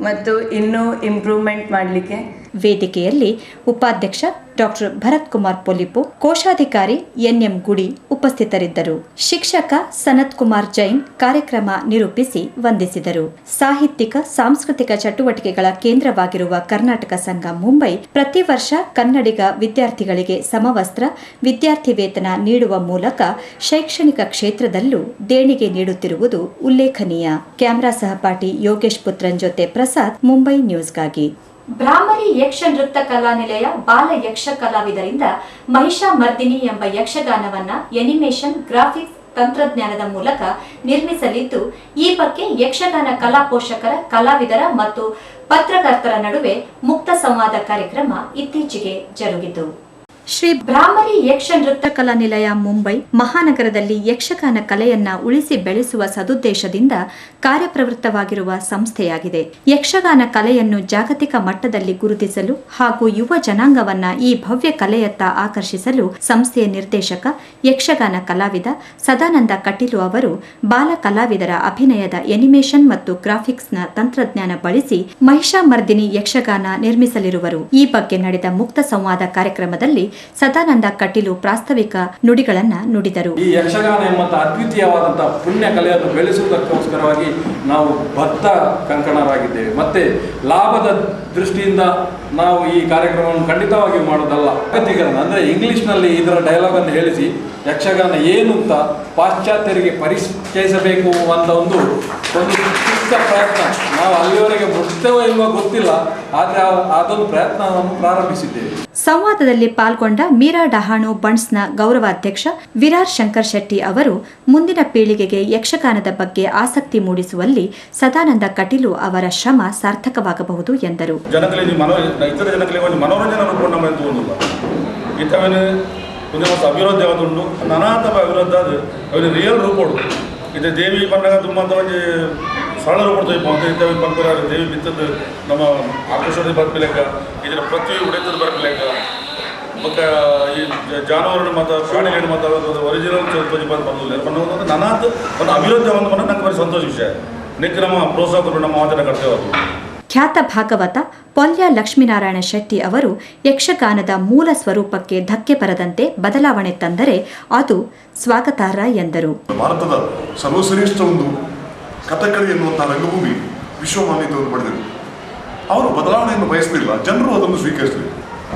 ಮತ್ತು ಇನ್ನೂ ಇಂಪ್ರೂವ್ಮೆಂಟ್ ಮಾಡಲಿಕ್ಕೆ. ವೇದಿಕೆಯಲ್ಲಿ ಉಪಾಧ್ಯಕ್ಷ ಡಾಕ್ಟರ್ ಭರತ್ ಕುಮಾರ್ ಪೊಲಿಪು, ಕೋಶಾಧಿಕಾರಿ ಎನ್ಎಂ ಗುಡಿ ಉಪಸ್ಥಿತರಿದ್ದರು. ಶಿಕ್ಷಕ ಸನತ್ ಕುಮಾರ್ ಜೈನ್ ಕಾರ್ಯಕ್ರಮ ನಿರೂಪಿಸಿ ವಂದಿಸಿದರು. ಸಾಹಿತ್ಯಿಕ ಸಾಂಸ್ಕೃತಿಕ ಚಟುವಟಿಕೆಗಳ ಕೇಂದ್ರವಾಗಿರುವ ಕರ್ನಾಟಕ ಸಂಘ ಮುಂಬೈ ಪ್ರತಿ ವರ್ಷ ಕನ್ನಡಿಗ ವಿದ್ಯಾರ್ಥಿಗಳಿಗೆ ಸಮವಸ್ತ್ರ, ವಿದ್ಯಾರ್ಥಿ ವೇತನ ನೀಡುವ ಮೂಲಕ ಶೈಕ್ಷಣಿಕ ಕ್ಷೇತ್ರದಲ್ಲೂ ದೇಣಿಗೆ ನೀಡುತ್ತಿರುವುದು ಉಲ್ಲೇಖನೀಯ. ಕ್ಯಾಮೆರಾ ಸಹಪಾಠಿ ಯೋಗೇಶ್ ಪುತ್ರನ್ ಜೊತೆ ಪ್ರಸಾದ್, ಮುಂಬೈ ನ್ಯೂಸ್ಗಾಗಿ. ಬ್ರಾಹ್ಮರಿ ಯಕ್ಷ ನೃತ್ಯ ಕಲಾನಿಲಯ ಬಾಲ ಯಕ್ಷ ಕಲಾವಿದರಿಂದ ಮಹಿಷಾಮರ್ದಿನಿ ಎಂಬ ಯಕ್ಷಗಾನವನ್ನ ಎನಿಮೇಷನ್, ಗ್ರಾಫಿಕ್ಸ್ ತಂತ್ರಜ್ಞಾನದ ಮೂಲಕ ನಿರ್ಮಿಸಲಿದ್ದು, ಈ ಬಗ್ಗೆ ಯಕ್ಷಗಾನ ಕಲಾ ಪೋಷಕರ, ಕಲಾವಿದರ ಮತ್ತು ಪತ್ರಕರ್ತರ ನಡುವೆ ಮುಕ್ತ ಸಂವಾದ ಕಾರ್ಯಕ್ರಮ ಇತ್ತೀಚೆಗೆ ಜರುಗಿತು. ಶ್ರೀ ಬ್ರಾಹ್ಮರಿ ಯಕ್ಷ ನೃತ್ಯ ಕಲಾ ನಿಲಯ ಮುಂಬೈ ಮಹಾನಗರದಲ್ಲಿ ಯಕ್ಷಗಾನ ಕಲೆಯನ್ನ ಉಳಿಸಿ ಬೆಳೆಸುವ ಸದುದ್ದೇಶದಿಂದ ಕಾರ್ಯಪ್ರವೃತ್ತವಾಗಿರುವ ಸಂಸ್ಥೆಯಾಗಿದೆ. ಯಕ್ಷಗಾನ ಕಲೆಯನ್ನು ಜಾಗತಿಕ ಮಟ್ಟದಲ್ಲಿ ಗುರುತಿಸಲು ಹಾಗೂ ಯುವ ಜನಾಂಗವನ್ನ ಈ ಭವ್ಯ ಕಲೆಯತ್ತ ಆಕರ್ಷಿಸಲು ಸಂಸ್ಥೆಯ ನಿರ್ದೇಶಕ, ಯಕ್ಷಗಾನ ಕಲಾವಿದ ಸದಾನಂದ ಕಟೀಲು ಅವರು ಬಾಲ ಕಲಾವಿದರ ಅಭಿನಯದ ಎನಿಮೇಷನ್ ಮತ್ತು ಗ್ರಾಫಿಕ್ಸ್ನ ತಂತ್ರಜ್ಞಾನ ಬಳಸಿ ಮಹಿಷಾಮರ್ದಿನಿ ಯಕ್ಷಗಾನ ನಿರ್ಮಿಸಲಿರುವರು. ಈ ಬಗ್ಗೆ ನಡೆದ ಮುಕ್ತ ಸಂವಾದ ಕಾರ್ಯಕ್ರಮದಲ್ಲಿ ಸದಾನಂದ ಕಟೀಲು ಪ್ರಾಸ್ತಾವಿಕ ನುಡಿಗಳನ್ನ ನುಡಿದರು. ಈ ಯಕ್ಷಗಾನ ಎಂಬಂತ ಅದ್ವಿತೀಯವಾದಂತಹ ಪುಣ್ಯ ಕಲೆಯನ್ನು ಬೆಳೆಸುವುದಕ್ಕೋಸ್ಕರವಾಗಿ ನಾವು ಬದ್ಧ ಕಂಕಣರಾಗಿದ್ದೇವೆ. ಮತ್ತೆ ಲಾಭದ ದೃಷ್ಟಿಯಿಂದ ನಾವು ಈ ಕಾರ್ಯಕ್ರಮವನ್ನು ಖಂಡಿತವಾಗಿ ಮಾಡೋದಲ್ಲ. ಅಗತ್ಯೀಕರಣ ಅಂದರೆ ಇಂಗ್ಲಿಷ್ನಲ್ಲಿ ಇದರ ಡೈಲಾಗ್ ಅನ್ನು ಹೇಳಿಸಿ ಯಕ್ಷಗಾನ ಏನು ಅಂತ ಪಾಶ್ಚಾತ್ಯರಿಗೆ ಪರಿಚಯಿಸಬೇಕು ಅಂತ ಒಂದು ಪ್ರಯತ್ನ ನಾವು ಅಲ್ಲಿವರೆಗೆ ಮುಟ್ತೇವೋ ಇಲ್ವೋ ಗೊತ್ತಿಲ್ಲ, ಆದರೆ ಅದೊಂದು ಪ್ರಯತ್ನವನ್ನು ಪ್ರಾರಂಭಿಸಿದ್ದೇವೆ. ಸಂವಾದದಲ್ಲಿ ಪಾಲ್ಗೊಂಡ ಮೀರಾ ಡಹಾಣು ಬಂಡ್ಸ್ನ ಗೌರವಾಧ್ಯಕ್ಷ ವಿರಾರ್ ಶಂಕರ್ ಶೆಟ್ಟಿ ಅವರು ಮುಂದಿನ ಪೀಳಿಗೆಗೆ ಯಕ್ಷಗಾನದ ಬಗ್ಗೆ ಆಸಕ್ತಿ ಮೂಡಿಸುವಲ್ಲಿ ಸದಾನಂದ ಕಟೀಲು ಅವರ ಶ್ರಮ ಸಾರ್ಥಕವಾಗಬಹುದು ಎಂದರು. ಇತರ ಜನಗಳಿಗೆ ಒಂದು ಮನೋರಂಜನೆ ರೂಪ ನಮ್ಮ ಎಂತುವುದಿಲ್ಲ ಇಂಥವನು ಒಂದು ಅಭಿವೃದ್ಧಿ ಆಗುಂಡು ನಾನಾತ ಅಭಿವೃದ್ಧಿ ಅದು ಅವನು ರಿಯಲ್ ರೂಪ ಇದು ದೇವಿ ಬಂದಾಗ ತುಂಬ ಅಂತ ಒಂದು ಸರಳ ರೂಪ ಇಂಥವು ಬಂದ ದೇವಿ ಬಿತ್ತದ್ದು ನಮ್ಮ ಆಕರ್ಷಣೆ ಬರ್ಪಿಲೆಕ್ಕ ಇದರ ಪ್ರತಿ ಉಡೆತದ್ದು ಬರ್ಪಿಲೆಕ್ಕ ಮತ್ತು ಈ ಜಾನುವಾರು ಮತ್ತು ಪ್ರಾಣಿಗಳು ಮತ್ತು ಒರಿಜಿನಲ್ ಚೌತಿ ಬಂದು ನಾನಾತ ಒಂದು ಅಭಿವೃದ್ಧಿ ಒಂದು ಬಂದು ನಂಗೆ ಬರೀ ಸಂತೋಷ ವಿಷಯ ನಿಕ್ಕೆ ನಮ್ಮ ಪ್ರೋತ್ಸಾಹ ನಮ್ಮ ಮಾತನ್ನ ಕರ್ತೇವೆ. ಖ್ಯಾತ ಭಾಗವತ ಪೊಲ್ಯ ಲಕ್ಷ್ಮೀನಾರಾಯಣ ಶೆಟ್ಟಿ ಅವರು ಯಕ್ಷಗಾನದ ಮೂಲ ಸ್ವರೂಪಕ್ಕೆ ಧಕ್ಕೆ ಬರದಂತೆ ಬದಲಾವಣೆ ತಂದರೆ ಅದು ಸ್ವಾಗತಾರ್ಹ ಎಂದರು. ಭಾರತದ ಸರ್ವಶ್ರೇಷ್ಠ ಒಂದು ಕಥಕಳಿ ಎನ್ನುವಂತಹ ರಂಗಭೂಮಿ ವಿಶ್ವಮಾನ್ಯತೆಯನ್ನು ಪಡೆದಿದೆ. ಅವರು ಬದಲಾವಣೆಯನ್ನು ಬಯಸಲಿಲ್ಲ, ಜನರು ಅದನ್ನು ಸ್ವೀಕರಿಸಲಿಲ್ಲ.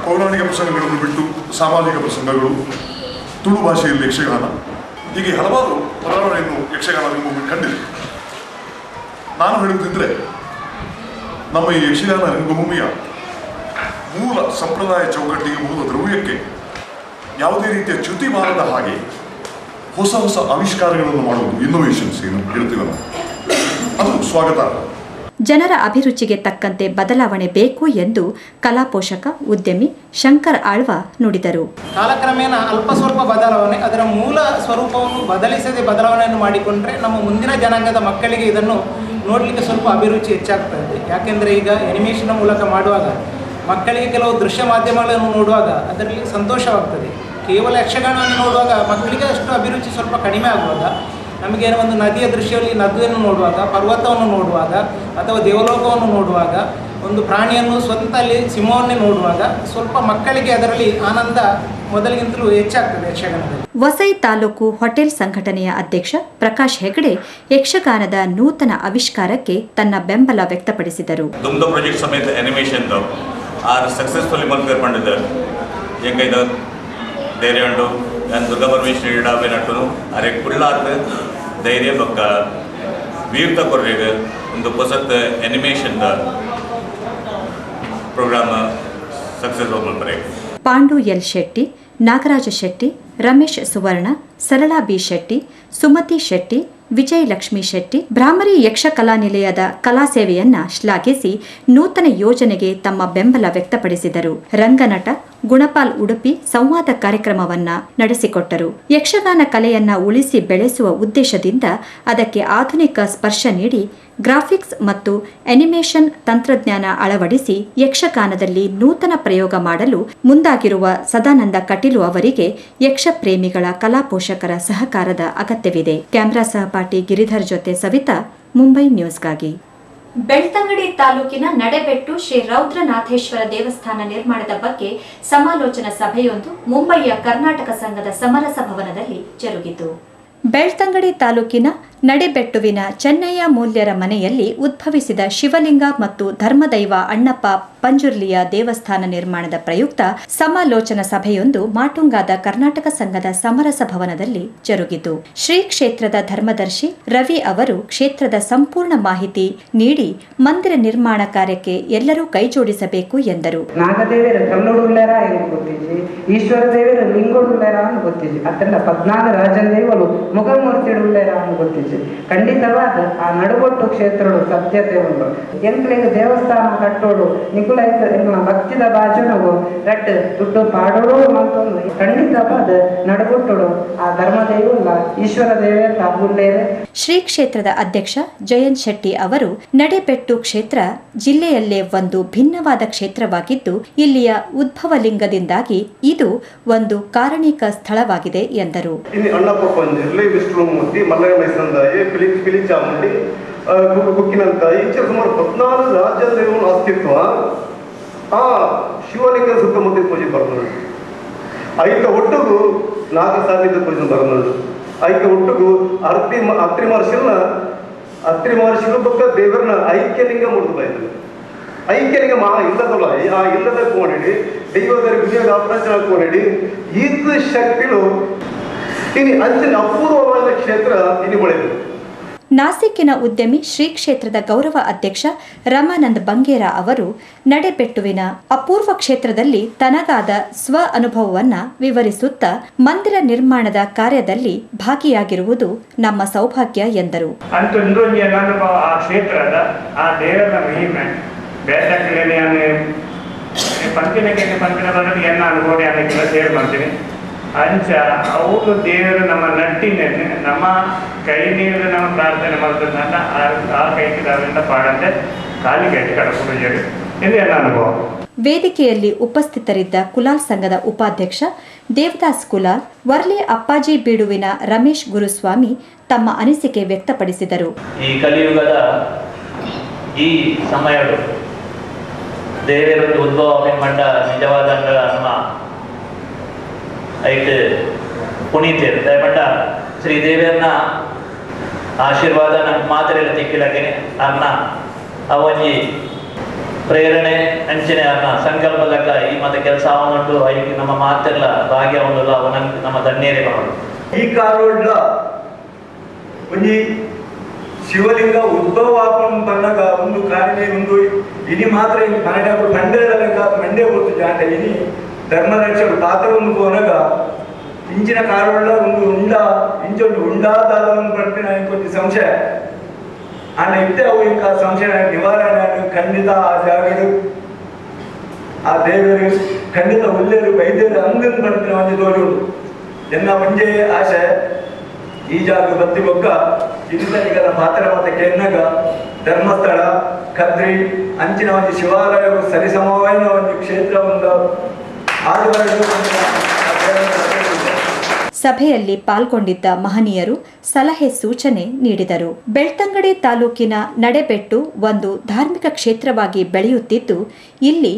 ಪೌರಾಣಿಕ ಪ್ರಸಂಗಗಳನ್ನು ಬಿಟ್ಟು ಸಾಮಾಜಿಕ ಪ್ರಸಂಗಗಳು, ತುಳು ಭಾಷೆಯಲ್ಲಿ ಯಕ್ಷಗಾನ, ಹೀಗೆ ಹಲವಾರು ಬದಲಾವಣೆಯನ್ನು ಯಕ್ಷಗಾನ ರಂಗಭೂಮಿ ಕಂಡಿದೆ. ನಾನು ಹೇಳುತ್ತಿದ್ದರೆ ನಮ್ಮ ಈ ಯಕ್ಷಗಾನ ರಂಗಭೂಮಿಯ ಮೂಲ ಸಂಪ್ರದಾಯ ಚೌಕಟ್ಟಿಗೆ, ಮೂಲ ದ್ರವ್ಯಕ್ಕೆ ಯಾವುದೇ ರೀತಿಯ ಚ್ಯುತಿ ಬಾರದ ಹಾಗೆ ಹೊಸ ಹೊಸ ಆವಿಷ್ಕಾರಗಳನ್ನು ಮಾಡುವುದು, ಇನ್ನೋವೇಷನ್ಸ್ ಏನು ಹೇಳ್ತೀವಿ ನಾವು, ಅದು ಸ್ವಾಗತಾರ್ಹ. ಜನರ ಅಭಿರುಚಿಗೆ ತಕ್ಕಂತೆ ಬದಲಾವಣೆ ಬೇಕು ಎಂದು ಕಲಾ ಪೋಷಕ, ಉದ್ಯಮಿ ಶಂಕರ್ ಆಳ್ವ ನುಡಿದರು. ಕಾಲಕ್ರಮೇಣ ಅಲ್ಪ ಸ್ವಲ್ಪ ಬದಲಾವಣೆ, ಅದರ ಮೂಲ ಸ್ವರೂಪವನ್ನು ಬದಲಿಸದೆ ಬದಲಾವಣೆಯನ್ನು ಮಾಡಿಕೊಂಡ್ರೆ ನಮ್ಮ ಮುಂದಿನ ಜನಾಂಗದ ಮಕ್ಕಳಿಗೆ ಇದನ್ನು ನೋಡಲಿಕ್ಕೆ ಸ್ವಲ್ಪ ಅಭಿರುಚಿ ಹೆಚ್ಚಾಗ್ತದೆ. ಯಾಕೆಂದರೆ ಈಗ ಅನಿಮೇಷನ್ ಮೂಲಕ ಮಾಡುವಾಗ ಮಕ್ಕಳಿಗೆ ಕೆಲವು ದೃಶ್ಯ ಮಾಧ್ಯಮಗಳನ್ನು ನೋಡುವಾಗ ಅದರಲ್ಲಿ ಸಂತೋಷವಾಗ್ತದೆ. ಕೇವಲ ಯಕ್ಷಗಾನವನ್ನು ನೋಡುವಾಗ ಮಕ್ಕಳಿಗೆ ಅಷ್ಟು ಅಭಿರುಚಿ ಸ್ವಲ್ಪ ಕಡಿಮೆ ಆಗುವಾಗ ನಮಗೇನೋ ಒಂದು ನದಿಯ ದೃಶ್ಯದಲ್ಲಿ ನದಿಯನ್ನು ನೋಡುವಾಗ, ಪರ್ವತವನ್ನು ನೋಡುವಾಗ ಅಥವಾ ದೇವಲೋಕವನ್ನು ನೋಡುವಾಗ, ಒಂದು ಪ್ರಾಣಿಯನ್ನು ಸ್ವಂತ ಅಲ್ಲಿ ಸಿಂಹವನ್ನೇ ನೋಡುವಾಗ ಸ್ವಲ್ಪ ಮಕ್ಕಳಿಗೆ ಅದರಲ್ಲಿ ಆನಂದ ಮೊದಲಿಗಿಂತಲೂ ಹೆಚ್ಚಾಗ್ತದೆ ಯಕ್ಷಗಾನದಲ್ಲಿ. ವಸೈ ತಾಲೂಕು ಹೋಟೆಲ್ ಸಂಘಟನೆಯ ಅಧ್ಯಕ್ಷ ಪ್ರಕಾಶ್ ಹೆಗಡೆ ಯಕ್ಷಗಾನದ ನೂತನ ಆವಿಷ್ಕಾರಕ್ಕೆ ತನ್ನ ಬೆಂಬಲ ವ್ಯಕ್ತಪಡಿಸಿದರು. ದುಮ್ದ ಪ್ರಾಜೆಕ್ಟ್ ಸಮೇತ ಅನಿಮೇಷನ್ ಆರ್ ಸಕ್ಸಸ್ಫುಲಿ ಮಲ್ಪೇರ್ ಪಂಡಿದ್ದಾರೆ. ಎಂಕೈದ ಧೈರ್ಯ ಉಂಟು ನಾನು ದುರ್ಗಾ ಪರಮೇಶ್ವರಿ ಇಡಾಬೇನಟ್ಟು ಅರೆ ಕುಳ್ಳಾತ್ ಧೈರ್ಯ ಬೊಕ್ಕ ವೀರ್ತ ಕೊರ್ರೆಗೆ ಒಂದು ಹೊಸತ್ ಅನಿಮೇಷನ್ದ ಪ್ರೋಗ್ರಾಮ್ ಸಕ್ಸಸ್ ಮಲ್ಪರೆ. ಪಾಂಡು ಎಲ್ ಶೆಟ್ಟಿ, ನಾಗರಾಜ ಶೆಟ್ಟಿ, ರಮೇಶ್ ಸುವರ್ಣ, ಸರಳಾ ಬಿ ಶೆಟ್ಟಿ, ಸುಮತಿ ಶೆಟ್ಟಿ, ವಿಜಯಲಕ್ಷ್ಮಿ ಶೆಟ್ಟಿ ಭ್ರಾಮರಿ ಯಕ್ಷಕಲಾ ನಿಲಯದ ಕಲಾ ಸೇವೆಯನ್ನ ಶ್ಲಾಘಿಸಿ ನೂತನ ಯೋಜನೆಗೆ ತಮ್ಮ ಬೆಂಬಲ ವ್ಯಕ್ತಪಡಿಸಿದರು. ರಂಗನಟ ಗುಣಪಾಲ್ ಉಡುಪಿ ಸಂವಾದ ಕಾರ್ಯಕ್ರಮವನ್ನ ನಡೆಸಿಕೊಟ್ಟರು. ಯಕ್ಷಗಾನ ಕಲೆಯನ್ನ ಉಳಿಸಿ ಬೆಳೆಸುವ ಉದ್ದೇಶದಿಂದ ಅದಕ್ಕೆ ಆಧುನಿಕ ಸ್ಪರ್ಶ ನೀಡಿ ಗ್ರಾಫಿಕ್ಸ್ ಮತ್ತು ಅನಿಮೇಷನ್ ತಂತ್ರಜ್ಞಾನ ಅಳವಡಿಸಿ ಯಕ್ಷಗಾನದಲ್ಲಿ ನೂತನ ಪ್ರಯೋಗ ಮಾಡಲು ಮುಂದಾಗಿರುವ ಸದಾನಂದ ಕಟೀಲು ಅವರಿಗೆ ಯಕ್ಷ ಪ್ರೇಮಿಗಳ ಕಲಾ ಪೋಷಕರ ಸಹಕಾರದ ಅಗತ್ಯವಿದೆ. ಕ್ಯಾಮೆರಾ ಸಹಪಾಠಿ ಗಿರಿಧರ್ ಜೊತೆ ಸವಿತಾ, ಮುಂಬೈ ನ್ಯೂಸ್ಗಾಗಿ. ಬೆಳ್ತಂಗಡಿ ತಾಲೂಕಿನ ನಡೆಬೆಟ್ಟು ಶ್ರೀ ರೌದ್ರನಾಥೇಶ್ವರ ದೇವಸ್ಥಾನ ನಿರ್ಮಾಣದ ಬಗ್ಗೆ ಸಮಾಲೋಚನಾ ಸಭೆಯೊಂದು ಮುಂಬಯಿಯ ಕರ್ನಾಟಕ ಸಂಘದ ಸಮರಸ ಭವನದಲ್ಲಿ ಜರುಗಿತು. ಬೆಳ್ತಂಗಡಿ ತಾಲೂಕಿನ ನಡೆಬೆಟ್ಟುವಿನ ಚೆನ್ನಯ್ಯ ಮೂಲ್ಯರ ಮನೆಯಲ್ಲಿ ಉದ್ಭವಿಸಿದ ಶಿವಲಿಂಗ ಮತ್ತು ಧರ್ಮದೈವ ಅಣ್ಣಪ್ಪ ಪಂಜುರ್ಲಿಯ ದೇವಸ್ಥಾನ ನಿರ್ಮಾಣದ ಪ್ರಯುಕ್ತ ಸಮಾಲೋಚನಾ ಸಭೆಯೊಂದು ಮಾಟುಂಗಾದ ಕರ್ನಾಟಕ ಸಂಘದ ಸಮರಸ ಭವನದಲ್ಲಿ ಜರುಗಿತು. ಶ್ರೀ ಕ್ಷೇತ್ರದ ಧರ್ಮದರ್ಶಿ ರವಿ ಅವರು ಕ್ಷೇತ್ರದ ಸಂಪೂರ್ಣ ಮಾಹಿತಿ ನೀಡಿ ಮಂದಿರ ನಿರ್ಮಾಣ ಕಾರ್ಯಕ್ಕೆ ಎಲ್ಲರೂ ಕೈಜೋಡಿಸಬೇಕು ಎಂದರು. ನಾಗದೇವರ ಕಲ್ಲುಡುಳ್ಳರ ಎಂದು ಗೊತ್ತಿದ್ವಿ, ಈಶ್ವರ ದೇವರ ಲಿಂಗುಡುಳ್ಳರ ಅಂತ ಗೊತ್ತಿದ್ವಿ, ಅದೆಲ್ಲ 14 ರಾಜನ ದೇವರು ಮುಖಮೂರ್ತಿಡುಳ್ಳರ ಅಂತ ಗೊತ್ತಿದ್ವಿ. ಖಂಡಿತವಾದ ಆ ನಡುಗೊಟ್ಟು ಕ್ಷೇತ್ರಗಳು ಸತ್ಯತೆ ಉಂಟು. ಎಂಕ್ಲಿಗೆ ದೇವಸ್ಥಾನ ಕಟ್ಟೋಡು ನಿಕುಲೈತ ಭಕ್ತಿದ ಬಾಜುನವು ರಟ್ ದುಡ್ಡು ಪಾಡೋಡು ಮತ್ತೊಂದು ಖಂಡಿತವಾದ ನಡುಗೊಟ್ಟೋಡು ಆ ಧರ್ಮದೇವಲ್ಲ ಈಶ್ವರ ದೇವೇ ತಾಬುಲ್ಲೇರೆ. ಶ್ರೀ ಕ್ಷೇತ್ರದ ಅಧ್ಯಕ್ಷ ಜಯಂತ್ ಶೆಟ್ಟಿ ಅವರು ನಡೆಬೆಟ್ಟು ಕ್ಷೇತ್ರ ಜಿಲ್ಲೆಯಲ್ಲೇ ಒಂದು ಭಿನ್ನವಾದ ಕ್ಷೇತ್ರವಾಗಿದ್ದು ಇಲ್ಲಿಯ ಉದ್ಭವ ಲಿಂಗದಿಂದಾಗಿ ಇದು ಒಂದು ಕಾರಣಿಕ ಸ್ಥಳವಾಗಿದೆ ಎಂದರು. ಬುಕ್ಕಿನಂತ ಈಚೆ ಸುಮಾರು 14 ರಾಜ್ಯದ ದೇವರ ಅಸ್ತಿತ್ವ ಆ ಶಿವಲಿಂಗ ಸುತ್ತಮುತ್ತ ಪೂಜೆ ಬರ್ತದೆ. ಐಕ ಒಟ್ಟಿಗೂ ನಾಗ ಸಾನ್ನಿಧ್ಯ ಪೂಜೆ ಬರೋದು. ಐಕ ಒಟ್ಟಿಗೂ ಅತ್ರಿ ಮಹರ್ಷಿಗಳ ಬಗ್ಗೆ ದೇವರನ್ನ ಐಕ್ಯಲಿಂಗ ಮುಡಿದು ಬೈತದೆ. ಐಕ್ಯಲಿಂಗ ಇಲ್ಲದಲ್ಲ ಆ ಇಲ್ಲದ ಕೋಣಿಡಿ ದೈವದ ವಿಜಯ ಅಪ್ರಚನ ಕೋಣಿಡಿ ಇದು ಶಕ್ತಿಗಳು ಇನ್ನು ಅಂಚಿನ ಅಪೂರ್ವವಾದ ಕ್ಷೇತ್ರ ಇನ್ನು ಬೆಳೆದು. ನಾಸಿಕ್ಕಿನ ಉದ್ಯಮಿ ಶ್ರೀ ಕ್ಷೇತ್ರದ ಗೌರವ ಅಧ್ಯಕ್ಷ ರಮಾನಂದ್ ಬಂಗೇರ ಅವರು ನಡೆಬೆಟ್ಟುವಿನ ಅಪೂರ್ವ ಕ್ಷೇತ್ರದಲ್ಲಿ ತನಗಾದ ಸ್ವ ಅನುಭವವನ್ನ ವಿವರಿಸುತ್ತಾ ಮಂದಿರ ನಿರ್ಮಾಣದ ಕಾರ್ಯದಲ್ಲಿ ಭಾಗಿಯಾಗಿರುವುದು ನಮ್ಮ ಸೌಭಾಗ್ಯ ಎಂದರು. ಅಂತೂ ಅನುಭವ ಆ ಕ್ಷೇತ್ರದ ಆ ದೇವರ ಮಹಿಮೆ ಬೇಸಕ್ಕೆ ಪಂಪಿನ ಬಂದ್ರೆ ಎನ್ನ ಅನುಭವ ಅದಕ್ಕೆಲ್ಲ ಸೇರಿ ಮಾಡ್ತೀನಿ. ಅಂಚ ಅವರು ದೇವರು ನಮ್ಮ ನಟ್ಟಿನೇನೆ ನಮ್ಮ ಕೈ ನೀರು ನಮ್ಮ ಪ್ರಾರ್ಥನೆ ಮಾಡ್ತದನ್ನ ಆ ಕೈಗೆ ಅವರಿಂದ ಪಾಡಂತೆ ಖಾಲಿ ಕೈಗೆ ಕಡಕೊಂಡು ಹೇಳಿ ಇದು ಎಲ್ಲ ಅನುಭವ. ವೇದಿಕೆಯಲ್ಲಿ ಉಪಸ್ಥಿತರಿದ್ದ ಕುಲಾಲ್ ಸಂಘದ ಉಪಾಧ್ಯಕ್ಷ ದೇವದಾಸ್ ಕುಲಾಲ್, ವರ್ಲೆ ಅಪ್ಪಾಜಿ ಬೀಡುವಿನ ರಮೇಶ್ ಗುರುಸ್ವಾಮಿ ತಮ್ಮ ಅನಿಸಿಕೆ ವ್ಯಕ್ತಪಡಿಸಿದರು. ಈ ಕಲಿಯುಗದ ಈ ಸಮಯಗಳು ದೇವರೊಂದು ಉದ್ಭವ ಮಂಡ ನಿಜವಾದ ನಮ್ಮ ಐಟ್ ಪುನೀತರು ದಯಪಟ್ಟ ಶ್ರೀದೇವಿಯನ್ನ ಆಶೀರ್ವಾದ ನಮ್ಮ ಮಾತ್ರೆಲ್ಲ ತಿಕ್ಕಿಲಕ್ಕೆ ಅನ್ನ ಅವನಿ ಪ್ರೇರಣೆ ಅಂಚನೆ ಅನ್ನ ಸಂಕಲ್ಪದಕ್ಕ ಈ ಮತ್ತೆ ಕೆಲಸ ಅವನುಂಟು ಐದು ನಮ್ಮ ಮಾತೆಲ್ಲ ಭಾಗ್ಯ ಅವನಲ್ಲ ಅವನ ನಮ್ಮ ಧನ್ಯರೇ ಮಾಡೋದು. ಈ ಕಾಲ ಒಂಜಿ ಶಿವಲಿಂಗ ಉದ್ಭವ ಹಾಕೊಂಡು ಬಂದಾಗ ಒಂದು ಕಾರಣ ಒಂದು ಇನಿ ಮಾತ್ರ ಕನ್ನಡ ಮಂಡ್ಯದ ಮಂಡ್ಯ ಗೊತ್ತು ಜಾಂಟ ಇನಿ ಧರ್ಮರಕ್ಷಕರು ಪಾತ್ರವನ್ನು ಹೋನಾಗ ಇಂಚಿನ ಕಾರಣ ಒಂದು ಇಂಚೊಂದು ಉಂಡಾದಾರವನ್ನು ಬರ್ತೀನಿ ಕೊಂಚ ಸಂಶಯ ಅನ್ನ ಇಟ್ಟೆ ಅವು ಇಂಕ ಸಂಶಯ ನಿವಾರಣೆ ಖಂಡಿತ ಆ ಜಾಗಗಳು ಆ ದೇವರು ಖಂಡಿತ ಒಳ್ಳೆಯರು ವೈದ್ಯರು ಅಂಗನ್ ಬರ್ತೀನಿ ಒಂಜಿ ತೋರು ಎನ್ನ ಮುಂಜೆ ಆಶೆ ಈ ಜಾಗ ಬತ್ತಿ ಬೊಕ್ಕ ಇಂತನಿಗದ ಪಾತ್ರ ಮತಕ್ಕೆ ಎನ್ನಾಗ ಧರ್ಮಸ್ಥಳ ಕದ್ರಿ ಅಂಚಿನ ಒಂದು ಶಿವಾಲಯ ಸರಿಸಮವಾದ ಒಂದು ಕ್ಷೇತ್ರ ಒಂದು ಆದಿವಾಸಿ ಸಭೆಯಲ್ಲಿ ಪಾಲ್ಗೊಂಡಿದ್ದ ಮಹನೀಯರು ಸಲಹೆ ಸೂಚನೆ ನೀಡಿದರು. ಬೆಳ್ತಂಗಡಿ ತಾಲೂಕಿನ ನಡೆಬೆಟ್ಟು ಒಂದು ಧಾರ್ಮಿಕ ಕ್ಷೇತ್ರವಾಗಿ ಬೆಳೆಯುತ್ತಿದ್ದು, ಇಲ್ಲಿ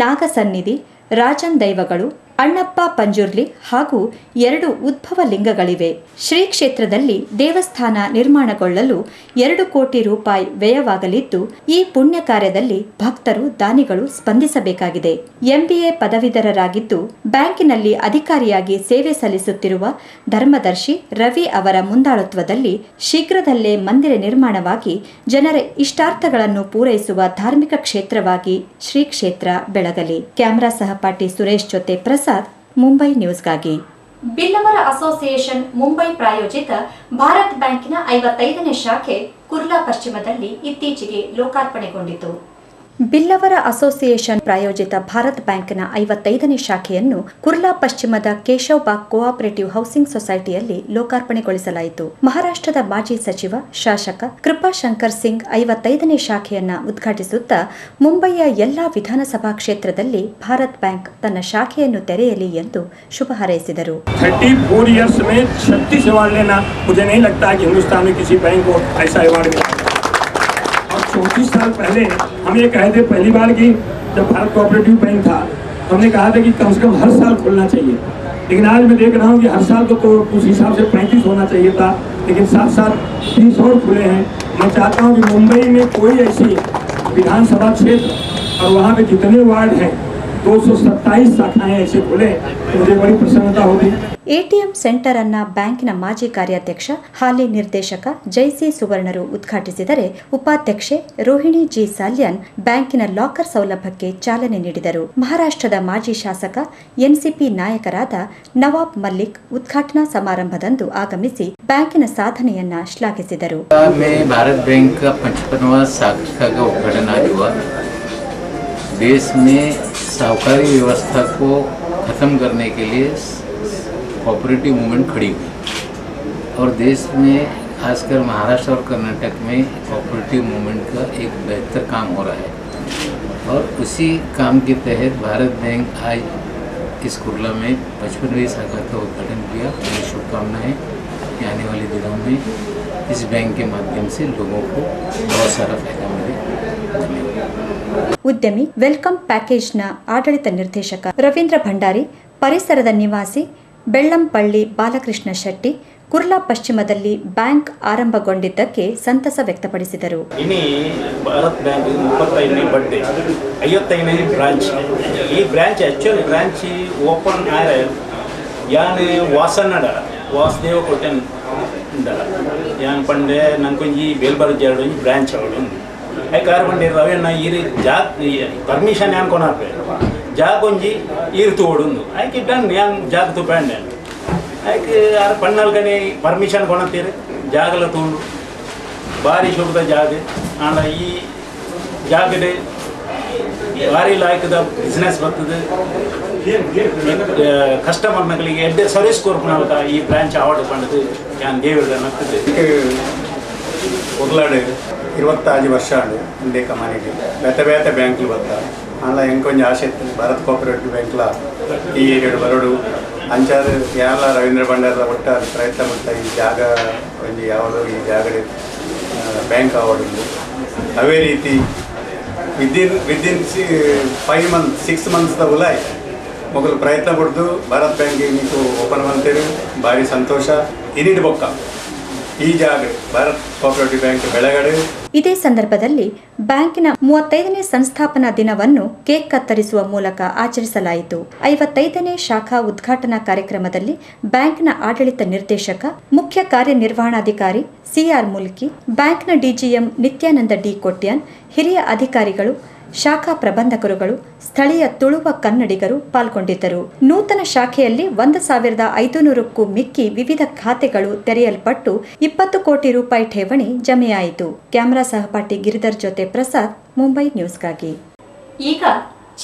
ನಾಗಸನ್ನಿಧಿ, ರಾಜನ್ ದೈವಗಳು, ಅಣ್ಣಪ್ಪ ಪಂಜುರ್ಲಿ ಹಾಗೂ 2 ಉದ್ಭವ ಲಿಂಗಗಳಿವೆ. ಶ್ರೀ ಕ್ಷೇತ್ರದಲ್ಲಿ ದೇವಸ್ಥಾನ ನಿರ್ಮಾಣಗೊಳ್ಳಲು 2 ಕೋಟಿ ರೂಪಾಯಿ ವ್ಯಯವಾಗಲಿದ್ದು, ಈ ಪುಣ್ಯ ಕಾರ್ಯದಲ್ಲಿ ಭಕ್ತರು, ದಾನಿಗಳು ಸ್ಪಂದಿಸಬೇಕಾಗಿದೆ. MBA ಪದವೀಧರರಾಗಿದ್ದು ಬ್ಯಾಂಕಿನಲ್ಲಿ ಅಧಿಕಾರಿಯಾಗಿ ಸೇವೆ ಸಲ್ಲಿಸುತ್ತಿರುವ ಧರ್ಮದರ್ಶಿ ರವಿ ಅವರ ಮುಂದಾಳತ್ವದಲ್ಲಿ ಶೀಘ್ರದಲ್ಲೇ ಮಂದಿರ ನಿರ್ಮಾಣವಾಗಿ ಜನರ ಇಷ್ಟಾರ್ಥಗಳನ್ನು ಪೂರೈಸುವ ಧಾರ್ಮಿಕ ಕ್ಷೇತ್ರವಾಗಿ ಶ್ರೀ ಕ್ಷೇತ್ರ ಬೆಳಗಲಿ. ಕ್ಯಾಮರಾ ಸಹಪಾಠಿ ಸುರೇಶ್ ಜೊತೆ ಪ್ರಸಾದ್, ಮುಂಬೈ ನ್ಯೂಸ್ಗಾಗಿ. ಬಿಲ್ಲವರ ಅಸೋಸಿಯೇಷನ್ ಮುಂಬೈ ಪ್ರಾಯೋಜಿತ ಭಾರತ್ ಬ್ಯಾಂಕಿನ 55ನೇ ಶಾಖೆ ಕುರ್ಲಾ ಪಶ್ಚಿಮದಲ್ಲಿ ಇತ್ತೀಚೆಗೆ ಲೋಕಾರ್ಪಣೆಗೊಂಡಿತು. ಬಿಲ್ಲವರ ಅಸೋಸಿಯೇಷನ್ ಪ್ರಾಯೋಜಿತ ಭಾರತ್ ಬ್ಯಾಂಕ್ನ 55ನೇ ಶಾಖೆಯನ್ನು ಕುರ್ಲಾ ಪಶ್ಚಿಮದ ಕೇಶವ್ ಬಾಗ್ ಕೋಆಪರೇಟಿವ್ ಹೌಸಿಂಗ್ ಸೊಸೈಟಿಯಲ್ಲಿ ಲೋಕಾರ್ಪಣೆಗೊಳಿಸಲಾಯಿತು. ಮಹಾರಾಷ್ಟ್ರದ ಮಾಜಿ ಸಚಿವ, ಶಾಸಕ ಕೃಪಾಶಂಕರ್ ಸಿಂಗ್ 55ನೇ ಶಾಖೆಯನ್ನು ಉದ್ಘಾಟಿಸುತ್ತಾ ಮುಂಬಯಿಯ ಎಲ್ಲಾ ವಿಧಾನಸಭಾ ಕ್ಷೇತ್ರದಲ್ಲಿ ಭಾರತ್ ಬ್ಯಾಂಕ್ ತನ್ನ ಶಾಖೆಯನ್ನು ತೆರೆಯಲಿ ಎಂದು ಶುಭ ಹಾರೈಸಿದರು. 34 years में 36 अवार्ड लेना मुझे नहीं लगता कि हिंदुस्तान में किसी बैंक को ऐसा अवार्ड मिला। 34 साल पहले हम ये कहे थे, पहली बार की जब भारत कोऑपरेटिव बैंक था, हमने कहा था कि कम से कम हर साल खुलना चाहिए, लेकिन आज मैं देख रहा हूँ कि हर साल तो उस हिसाब से 35 होना चाहिए था, लेकिन साथ साथ 30 और खुले हैं। मैं चाहता हूँ कि मुंबई में कोई ऐसी विधानसभा क्षेत्र और वहाँ पे जितने वार्ड हैं 227 शाखाएं ऐसे खुले, तो मुझे बड़ी प्रसन्नता होगी। ಎಟಿಎಂ ಸೆಂಟರ್ ಅನ್ನ ಬ್ಯಾಂಕಿನ ಮಾಜಿ ಕಾರ್ಯಾಧ್ಯಕ್ಷ, ಹಾಲಿ ನಿರ್ದೇಶಕ ಜೈಸಿ ಸುವರ್ಣರು ಉದ್ಘಾಟಿಸಿದರೆ, ಉಪಾಧ್ಯಕ್ಷೆ ರೋಹಿಣಿ ಜಿ ಸಾಲ್ಯನ್ ಬ್ಯಾಂಕಿನ ಲಾಕರ್ ಸೌಲಭ್ಯಕ್ಕೆ ಚಾಲನೆ ನೀಡಿದರು. ಮಹಾರಾಷ್ಟ್ರದ ಮಾಜಿ ಶಾಸಕ, ಎನ್ಸಿಪಿ ನಾಯಕರಾದ ನವಾಬ್ ಮಲ್ಲಿಕ್ ಉದ್ಘಾಟನಾ ಸಮಾರಂಭದಂದು ಆಗಮಿಸಿ ಬ್ಯಾಂಕಿನ ಸಾಧನೆಯನ್ನ ಶ್ಲಾಘಿಸಿದರು. भारत बैंक का 55वां शाखा का उद्घाटन आज हुआ। देश में साहूकारी व्यवस्था को खत्म करने के लिए कोऑपरेटिव मूवमेंट खड़ी हुई और देश में खासकर महाराष्ट्र और कर्नाटक में कोऑपरेटिव मूवमेंट का एक बेहतर काम हो रहा है और उसी काम के तहत भारत बैंक आज इस कुर्ला में 55वीं शाखा का उद्घाटन किया। मेरी शुभकामनाएं हैं कि आने वाले दिनों में इस बैंक के माध्यम से लोगों को बहुत सारा फायदा मिले। ಉದ್ಯಮಿ ವೆಲ್ಕಮ್ ಪ್ಯಾಕೇಜ್ನ ಆಡಳಿತ ನಿರ್ದೇಶಕ ರವೀಂದ್ರ ಭಂಡಾರಿ, ಪರಿಸರದ ನಿವಾಸಿ ಬೆಳ್ಳಂಪಳ್ಳಿ ಬಾಲಕೃಷ್ಣ ಶೆಟ್ಟಿ ಕುರ್ಲಾ ಪಶ್ಚಿಮದಲ್ಲಿ ಬ್ಯಾಂಕ್ ಆರಂಭಗೊಂಡಿದ್ದಕ್ಕೆ ಸಂತಸ ವ್ಯಕ್ತಪಡಿಸಿದರು. ಇನಿ ಭಾರತ್ ಬ್ಯಾಂಕ್ 35ನೇ ಬರ್ಡೇ 55ನೇ ಬ್ರಾಂಚ್. ಈ ಬ್ರಾಂಚ್ ಆ್ಯಕ್ಚುಲಿ ಬ್ರಾಂಚ್ ಓಪನ್ ಆರೆ ಯಾನ್ ವಾಸನ್ನಡ ವಾಸುದೇವ ಕೊಟ್ಟೆನ್ ಯಾನ್ ಪಂಡೆ ನಂಕೊಂಜಿ ಬೇಲ್ಬರ್ಜಿ ಬ್ರಾಂಚ್ ಅವಳು ಯಾಕೆ ಬಂಡಿ ರವೀಣ್ಣ ಈರಿ ಪರ್ಮಿಷನ್ ಯಾನ್ ಕೊನಾಪೆ ಜಾಗೊಂಜಿ ಈರು ತೋಡುಂದು ಆಯ್ಕೆ ಇಟ್ಟಂಡು ಯಾನ್ ಜಾಗ ತುಪ್ಪಂಡೆ ಆಯ್ಕೆ ಯಾರು ಪಣ್ಣಲ್ ಕನಿ ಪರ್ಮಿಷನ್ ಕೊಣತ್ತೀರಿ ಜಾಗಲ ತೋಂಡು ಭಾರಿ ಶುಭದ ಜಾಗ ಆಂಡ ಈ ಜಾಗಡೆ ಭಾರಿ ಲಾಯ್ಕದ ಬಿಸ್ನೆಸ್ ಬರ್ತದೆ. ಕಸ್ಟಮರ್ಗಳಿಗೆ ಎಡ್ಡೆ ಸರ್ವಿಸ್ ಕೊರ್ಪುನಲ್ಕ ಈ ಬ್ರಾಂಚ್ ಅವಾರ್ಡ್ ಪಂಡದು ಯಾನ್ ದೇವ್ರ ನಗ್ತದೆ. ಉರ್ಲಾಡು 25 ವರ್ಷ ಇಂದೇ ಕಮಾನಿಗೆ ಬೇತೆ ಬೇತೆ ಬ್ಯಾಂಕ್ಲು ಬರ್ತಾ ಅಲ್ಲ ಎಂಕೊಂಜಿ ಆಸೆ ಇತ್ತು ಭಾರತ್ ಕೋಆಪರೇಟಿವ್ ಬ್ಯಾಂಕ್ಲ ಈ ಏರಿಯಾಡು ಬರೋಡು ಅಂಚಾರು ಎಲ್ಲ ರವೀಂದ್ರ ಭಂಡಾರದ ಒಟ್ಟಾರೆ ಪ್ರಯತ್ನ ಮಾಡ್ತಾ ಈ ಜಾಗ ಒಂದು ಯಾವುದೋ ಈ ಜಾಗಡೆ ಬ್ಯಾಂಕ್ ಆವಡುದು ಅವೇ ರೀತಿ ವಿದಿನ್ 5 ಮಂತ್ಸ್ 6 ಮಂತ್ಸ್ದ ಉಲಾಯ್ ಮೊದಲು ಪ್ರಯತ್ನ ಪಡ್ದು ಭಾರತ್ ಬ್ಯಾಂಕ್ ನೀವು ಓಪನ್ ಮಾಡ್ತೇವೆ. ಭಾರಿ ಸಂತೋಷ. ಇನಿಡ್ ಬೊಕ್ಕ ಈ ಜಾಗ ಭಾರತ್ ಕೋಆಪರೇಟಿವ್ ಬ್ಯಾಂಕ್ ಬೆಳಗಡೆ. ಇದೇ ಸಂದರ್ಭದಲ್ಲಿ ಬ್ಯಾಂಕಿನ 35ನೇ ಸಂಸ್ಥಾಪನಾ ದಿನವನ್ನು ಕೇಕ್ ಕತ್ತರಿಸುವ ಮೂಲಕ ಆಚರಿಸಲಾಯಿತು. 55ನೇ ಶಾಖಾ ಉದ್ಘಾಟನಾ ಕಾರ್ಯಕ್ರಮದಲ್ಲಿ ಬ್ಯಾಂಕ್ನ ಆಡಳಿತ ನಿರ್ದೇಶಕ, ಮುಖ್ಯ ಕಾರ್ಯನಿರ್ವಹಣಾಧಿಕಾರಿ ಸಿಆರ್ ಮುಲ್ಕಿ, ಬ್ಯಾಂಕ್ನ ಡಿಜಿಎಂ ನಿತ್ಯಾನಂದ ಡಿ ಕೊಟ್ಯಾನ್, ಹಿರಿಯ ಅಧಿಕಾರಿಗಳು, ಶಾಖಾ ಪ್ರಬಂಧಕರುಗಳು, ಸ್ಥಳೀಯ ತುಳುವ ಕನ್ನಡಿಗರು ಪಾಲ್ಗೊಂಡಿದ್ದರು. ನೂತನ ಶಾಖೆಯಲ್ಲಿ 1,500ಕ್ಕೂ ಮಿಕ್ಕಿ ವಿವಿಧ ಖಾತೆಗಳು ತೆರೆಯಲ್ಪಟ್ಟು 20 ಕೋಟಿ ರೂಪಾಯಿ ಠೇವಣಿ ಜಮೆಯಾಯಿತು. ಕ್ಯಾಮರಾ ಸಹಪಾಠಿ ಗಿರಿಧರ್ ಜೊತೆ ಪ್ರಸಾದ್, ಮುಂಬೈ ನ್ಯೂಸ್ಗಾಗಿ. ಈಗ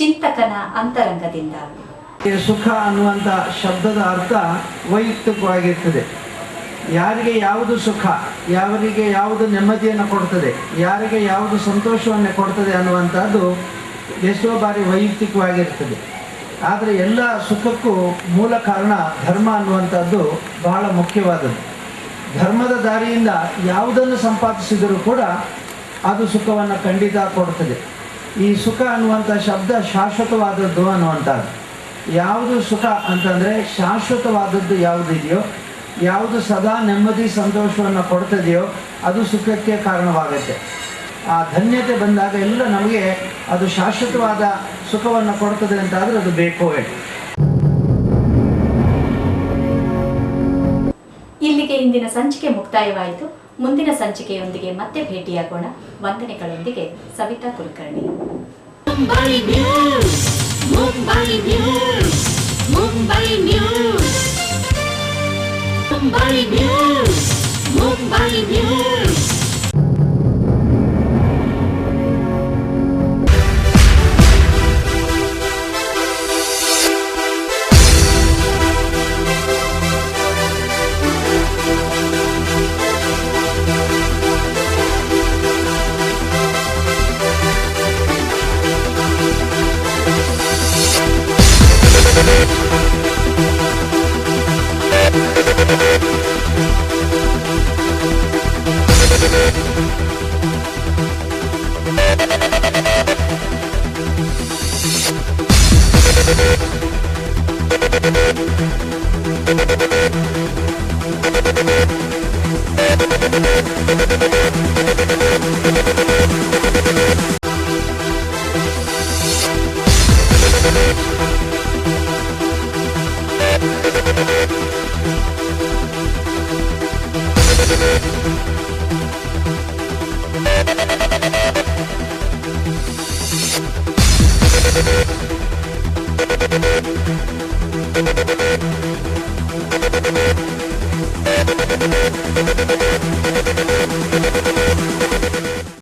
ಚಿಂತಕನ ಅಂತರಂಗದಿಂದ. ಸುಖ ಅನ್ನುವಂಥ ಶಬ್ದದ ಅರ್ಥ ವೈಯಕ್ತಿಕವಾಗಿರ್ತದೆ. ಯಾರಿಗೆ ಯಾವುದು ಸುಖ, ಯಾರಿಗೆ ಯಾವುದು ನೆಮ್ಮದಿಯನ್ನು ಕೊಡ್ತದೆ, ಯಾರಿಗೆ ಯಾವುದು ಸಂತೋಷವನ್ನು ಕೊಡ್ತದೆ ಅನ್ನುವಂಥದ್ದು ಎಷ್ಟೋ ಬಾರಿ ವೈಯಕ್ತಿಕವಾಗಿರ್ತದೆ. ಆದರೆ ಎಲ್ಲ ಸುಖಕ್ಕೂ ಮೂಲ ಕಾರಣ ಧರ್ಮ ಅನ್ನುವಂಥದ್ದು ಬಹಳ ಮುಖ್ಯವಾದದ್ದು. ಧರ್ಮದ ದಾರಿಯಿಂದ ಯಾವುದನ್ನು ಸಂಪಾದಿಸಿದರೂ ಕೂಡ ಅದು ಸುಖವನ್ನು ಖಂಡಿತ ಕೊಡ್ತದೆ. ಈ ಸುಖ ಅನ್ನುವಂಥ ಶಬ್ದ ಶಾಶ್ವತವಾದದ್ದು ಅನ್ನುವಂಥದ್ದು. ಯಾವುದು ಸುಖ ಅಂತಂದರೆ ಶಾಶ್ವತವಾದದ್ದು ಯಾವುದಿದೆಯೋ, ಯಾವುದು ಸದಾ ನೆಮ್ಮದಿ ಸಂತೋಷವನ್ನು ಕೊಡ್ತದೆಯೋ ಅದು ಸುಖಕ್ಕೆ ಕಾರಣವಾಗುತ್ತೆ. ಆ ಧನ್ಯತೆ ಬಂದಾಗ ಎಲ್ಲ ನಮಗೆ ಅದು ಶಾಶ್ವತವಾದ ಸುಖವನ್ನು ಕೊಡ್ತದೆ ಅಂತಾದರೆ ಅದು ಬೇಕೋ ಹೇಳಿ. ಇಲ್ಲಿಗೆ ಇಂದಿನ ಸಂಚಿಕೆ ಮುಕ್ತಾಯವಾಯಿತು. ಮುಂದಿನ ಸಂಚಿಕೆಯೊಂದಿಗೆ ಮತ್ತೆ ಭೇಟಿಯಾಗೋಣ. ವಂದನೆಗಳೊಂದಿಗೆ Savita Kulkarni. Mumbai News, Mumbai News, Mumbai News, Mumbai News, Mumbai News. Thank you.